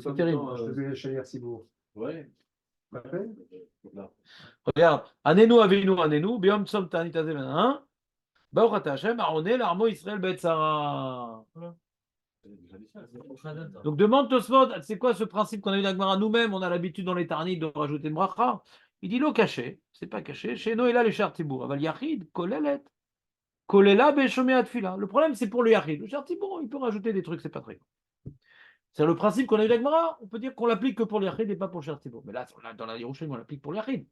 A: C'est terrible.
B: Je faisais le Shaliach Sibour.
D: Ouais.
B: Tu te rappelles?
A: Regarde. Anenu avinu anenu. Biom tsom tanit azeh hein? Baruch ata Hashem, Aroné, l'armo Israël Betzara. Donc demande Tosfot, c'est quoi ce principe qu'on a eu d'Agmara nous-mêmes? On a l'habitude dans les tarnits de rajouter une bracha. Il dit l'eau caché, c'est pas caché. Chez nous, il a les chartibour. Aval yachid, kolelet. Kolela beshomé atfila. Le problème, c'est pour le yachid. Le chartibour, il peut rajouter des trucs, c'est pas très grave. C'est le principe qu'on a eu d'Agmara. On peut dire qu'on l'applique que pour le yachid et pas pour le chartibour. Mais là, dans la Yerushalayim, on l'applique pour le yachid.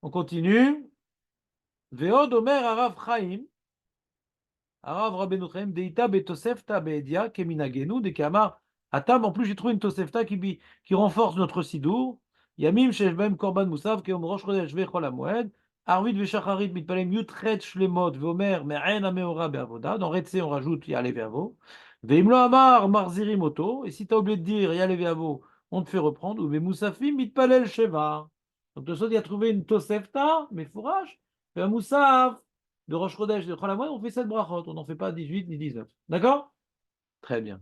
A: On continue. Veod Omer Arav Chaim. Arav Rabbeinu Chaim Deita Betosefta Beedia Keminagenu de Kamar Atam. En plus, j'ai trouvé une Tosefta qui renforce notre Sidour. Yamim Sheshbem Korban Musav Keom Rosh Chodesh Vechol HaMoed Arvit Veshacharit Mitpalem Yutret Shlemot Veomer Me'en Ameora Be'avoda. Dans Retse, on rajoute Yale Ve'avo. Ve'imlo Amar Marzirim Oto. Et si tu as oublié de dire Yale Ve'avo, on te fait reprendre. Ou Ve'musafim Mitpalel Sheva. Donc, Tosot, il a trouvé une Tosefta, mais fourrage. Un Moussav de Rosh Chodesh de Chol HaMoed, on fait 7 brachot, on n'en fait pas 18 ni 19. D'accord? Très bien.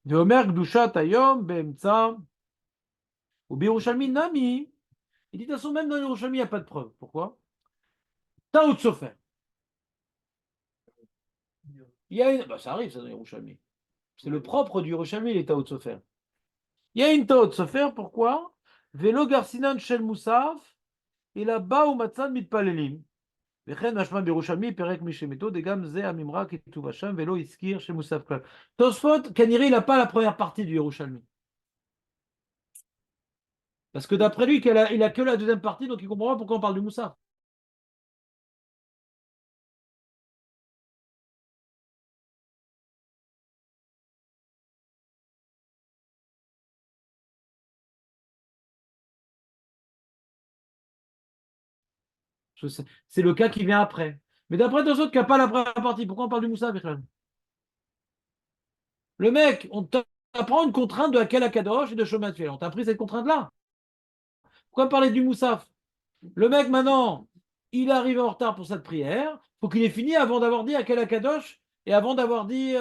A: De Omer Gdushat Ayom Be'emtsa ou Birushalmi Nami. Il dit de toute façon, même dans Yerushalmi, il n'y a pas de preuve. Pourquoi? Taout Sofer. Il y a une. Bah, ça arrive, ça, dans Yerushalmi. C'est le propre du Yerushalmi, les Taout Sofer. Il y a une Taout Sofer, pourquoi? Velo Garsinan Shel Moussaf, et là-bas, ou Matzan Mitpalelim. וכן משמע בירושלמי פרק משמתו דגם זה הממרה כתוב השם ולא הזכיר שמוסף כלל. Tosfot, כנראה il n'a pas la première partie du Yerushalmi. Parce que d'après lui, il a que la deuxième partie, donc il ne comprend pas pourquoi on parle du Moussaf. C'est le cas qui vient après. Mais d'après Tosfot, qui n'a pas la première partie, pourquoi on parle du Moussaf? Le mec, on t'apprend une contrainte de Hakel HaKadosh et de Shomat Fila. On t'a appris cette contrainte-là. Pourquoi parler du Moussaf? Le mec, maintenant, il arrive en retard pour cette prière. Il faut qu'il ait fini avant d'avoir dit Hakel HaKadosh et avant d'avoir dit.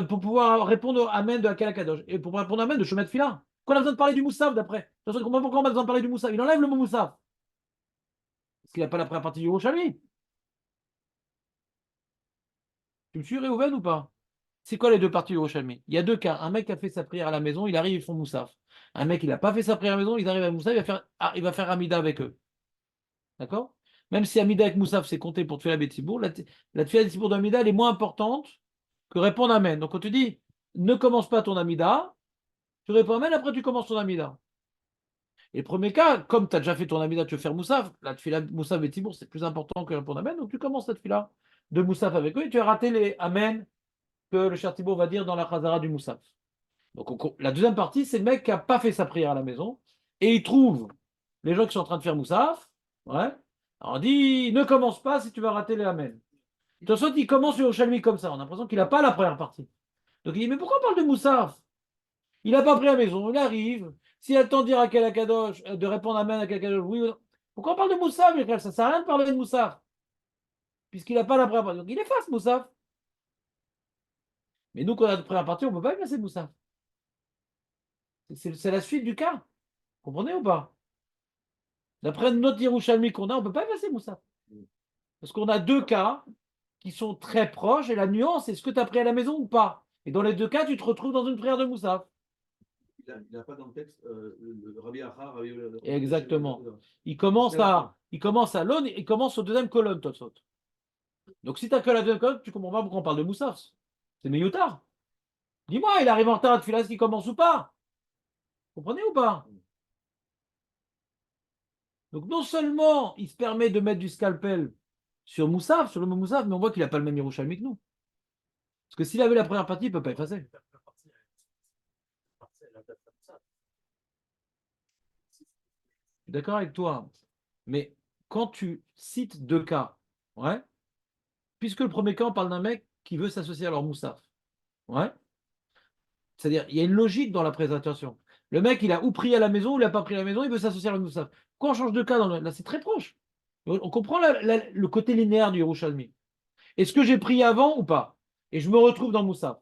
A: Pour pouvoir répondre Amen de Hakel HaKadosh. Et pour répondre Amen de Shomat Fila. Pourquoi on a besoin de parler du Moussaf d'après? Je ne comprends pas pourquoi on a besoin de parler du Moussaf. Il enlève le mot Moussaf. Parce qu'il n'a pas la première partie du Yerushalmi. Tu me suis, Réhouven, ou pas? C'est quoi les deux parties du Yerushalmi? Il y a deux cas. Un mec qui a fait sa prière à la maison, il arrive, ils font Moussaf. Un mec, il n'a pas fait sa prière à la maison, ils arrivent à Moussaf, il va faire Amida avec eux. D'accord? Même si Amida avec Moussaf, c'est compté pour Tfila Betzibour, la Tfila Betzibour d'Amida, elle est moins importante que répondre Amen. Donc, on te dit, ne commence pas ton Amida, tu réponds Amen, après tu commences ton Amida. Et le premier cas, comme tu as déjà fait ton Amida, tu veux faire Moussaf, la Tfila Moussaf Betzibour, c'est plus important que répondre Amen, donc tu commences cette Tfila de Moussaf avec eux et tu as raté les Amen que le Shartibour va dire dans la Chazara du Moussaf. Donc, la deuxième partie, c'est le mec qui n'a pas fait sa prière à la maison et il trouve les gens qui sont en train de faire Moussaf. Ouais. Alors, on dit ne commence pas si tu vas rater les Amen. De toute façon, il commence sur Yerushalmi comme ça. On a l'impression qu'il n'a pas la première partie. Donc, il dit mais pourquoi on parle de Moussaf? Il n'a pas pris à la maison, il arrive. S'il a le temps de dire à quel Akadosh, de répondre Amen à quel Akadosh, oui ou non. Pourquoi on parle de Moussaf, Michael? Ça ne sert à rien de parler de Moussaf. Puisqu'il n'a pas la première partie. Donc, il efface Moussaf. Mais nous, quand on a la première partie, on ne peut pas effacer Moussaf. C'est la suite du cas. Comprenez ou pas? D'après notre Yerushalmi qu'on a, on ne peut pas effacer Moussaf. Parce qu'on a deux cas qui sont très proches et la nuance, est-ce que tu as pris à la maison ou pas? Et dans les deux cas, tu te retrouves dans une prière de Moussaf.
D: Il n'a pas dans le texte le Rabbi Acha, Rabbi
A: Exactement. Il commence à l'aune, il commence au deuxième colonne, Totsot. Donc si tu n'as que la deuxième colonne, tu comprends pas pourquoi on parle de Moussaf. C'est Meyoutar. Dis-moi, il arrive en retard à Tfilas qui commence ou pas? Vous comprenez ou pas? Donc non seulement il se permet de mettre du scalpel sur Moussaf, sur le mot Moussaf, mais on voit qu'il n'a pas le même Yerushalmi que nous. Parce que s'il avait la première partie, il ne peut pas effacer. Je suis d'accord avec toi. Mais quand tu cites deux cas, ouais, puisque le premier cas, on parle d'un mec qui veut s'associer à leur Moussaf. Ouais. C'est-à-dire, il y a une logique dans la présentation. Le mec, il a ou pris à la maison ou il n'a pas pris à la maison, il veut s'associer à leur Moussaf. Quand on change de cas, là, c'est très proche. On comprend le côté linéaire du Yerushalmi. Est-ce que j'ai pris avant ou pas? Et je me retrouve dans Moussaf.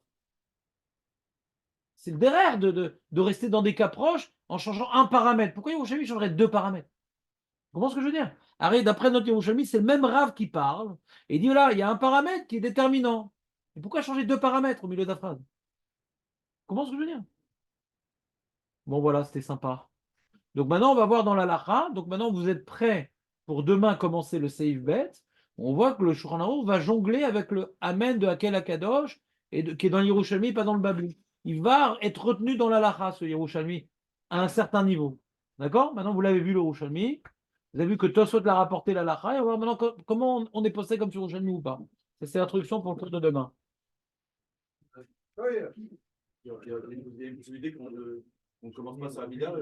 A: C'est le derrière de rester dans des cas proches en changeant un paramètre. Pourquoi Yerushalmi changerait deux paramètres? Vous comprenez ce que je veux dire? Arrête, d'après notre Yerushalmi, c'est le même Rav qui parle et il dit voilà, il y a un paramètre qui est déterminant. Et pourquoi changer deux paramètres au milieu de la phrase? Comment ce que je veux dire? Bon voilà, c'était sympa. Donc maintenant, on va voir dans la lacha. Donc maintenant, vous êtes prêts pour demain commencer le Seif Bet. On voit que le Shulchan Aruch va jongler avec le Amen de Hakel Akadosh qui est dans l'Yerushalmi, pas dans le Babli. Il va être retenu dans la lacha, ce Yerushalmi, à un certain niveau. D'accord? Maintenant, vous l'avez vu, le Yerushalmi. Vous avez vu que Tosfot l'a rapporté la lacha. Et on va voir maintenant comment on est posté comme sur Yerushalmi ou pas. C'est l'introduction pour le cours de demain.
D: Il y a une possibilité qu'on ne commence pas sa Amida.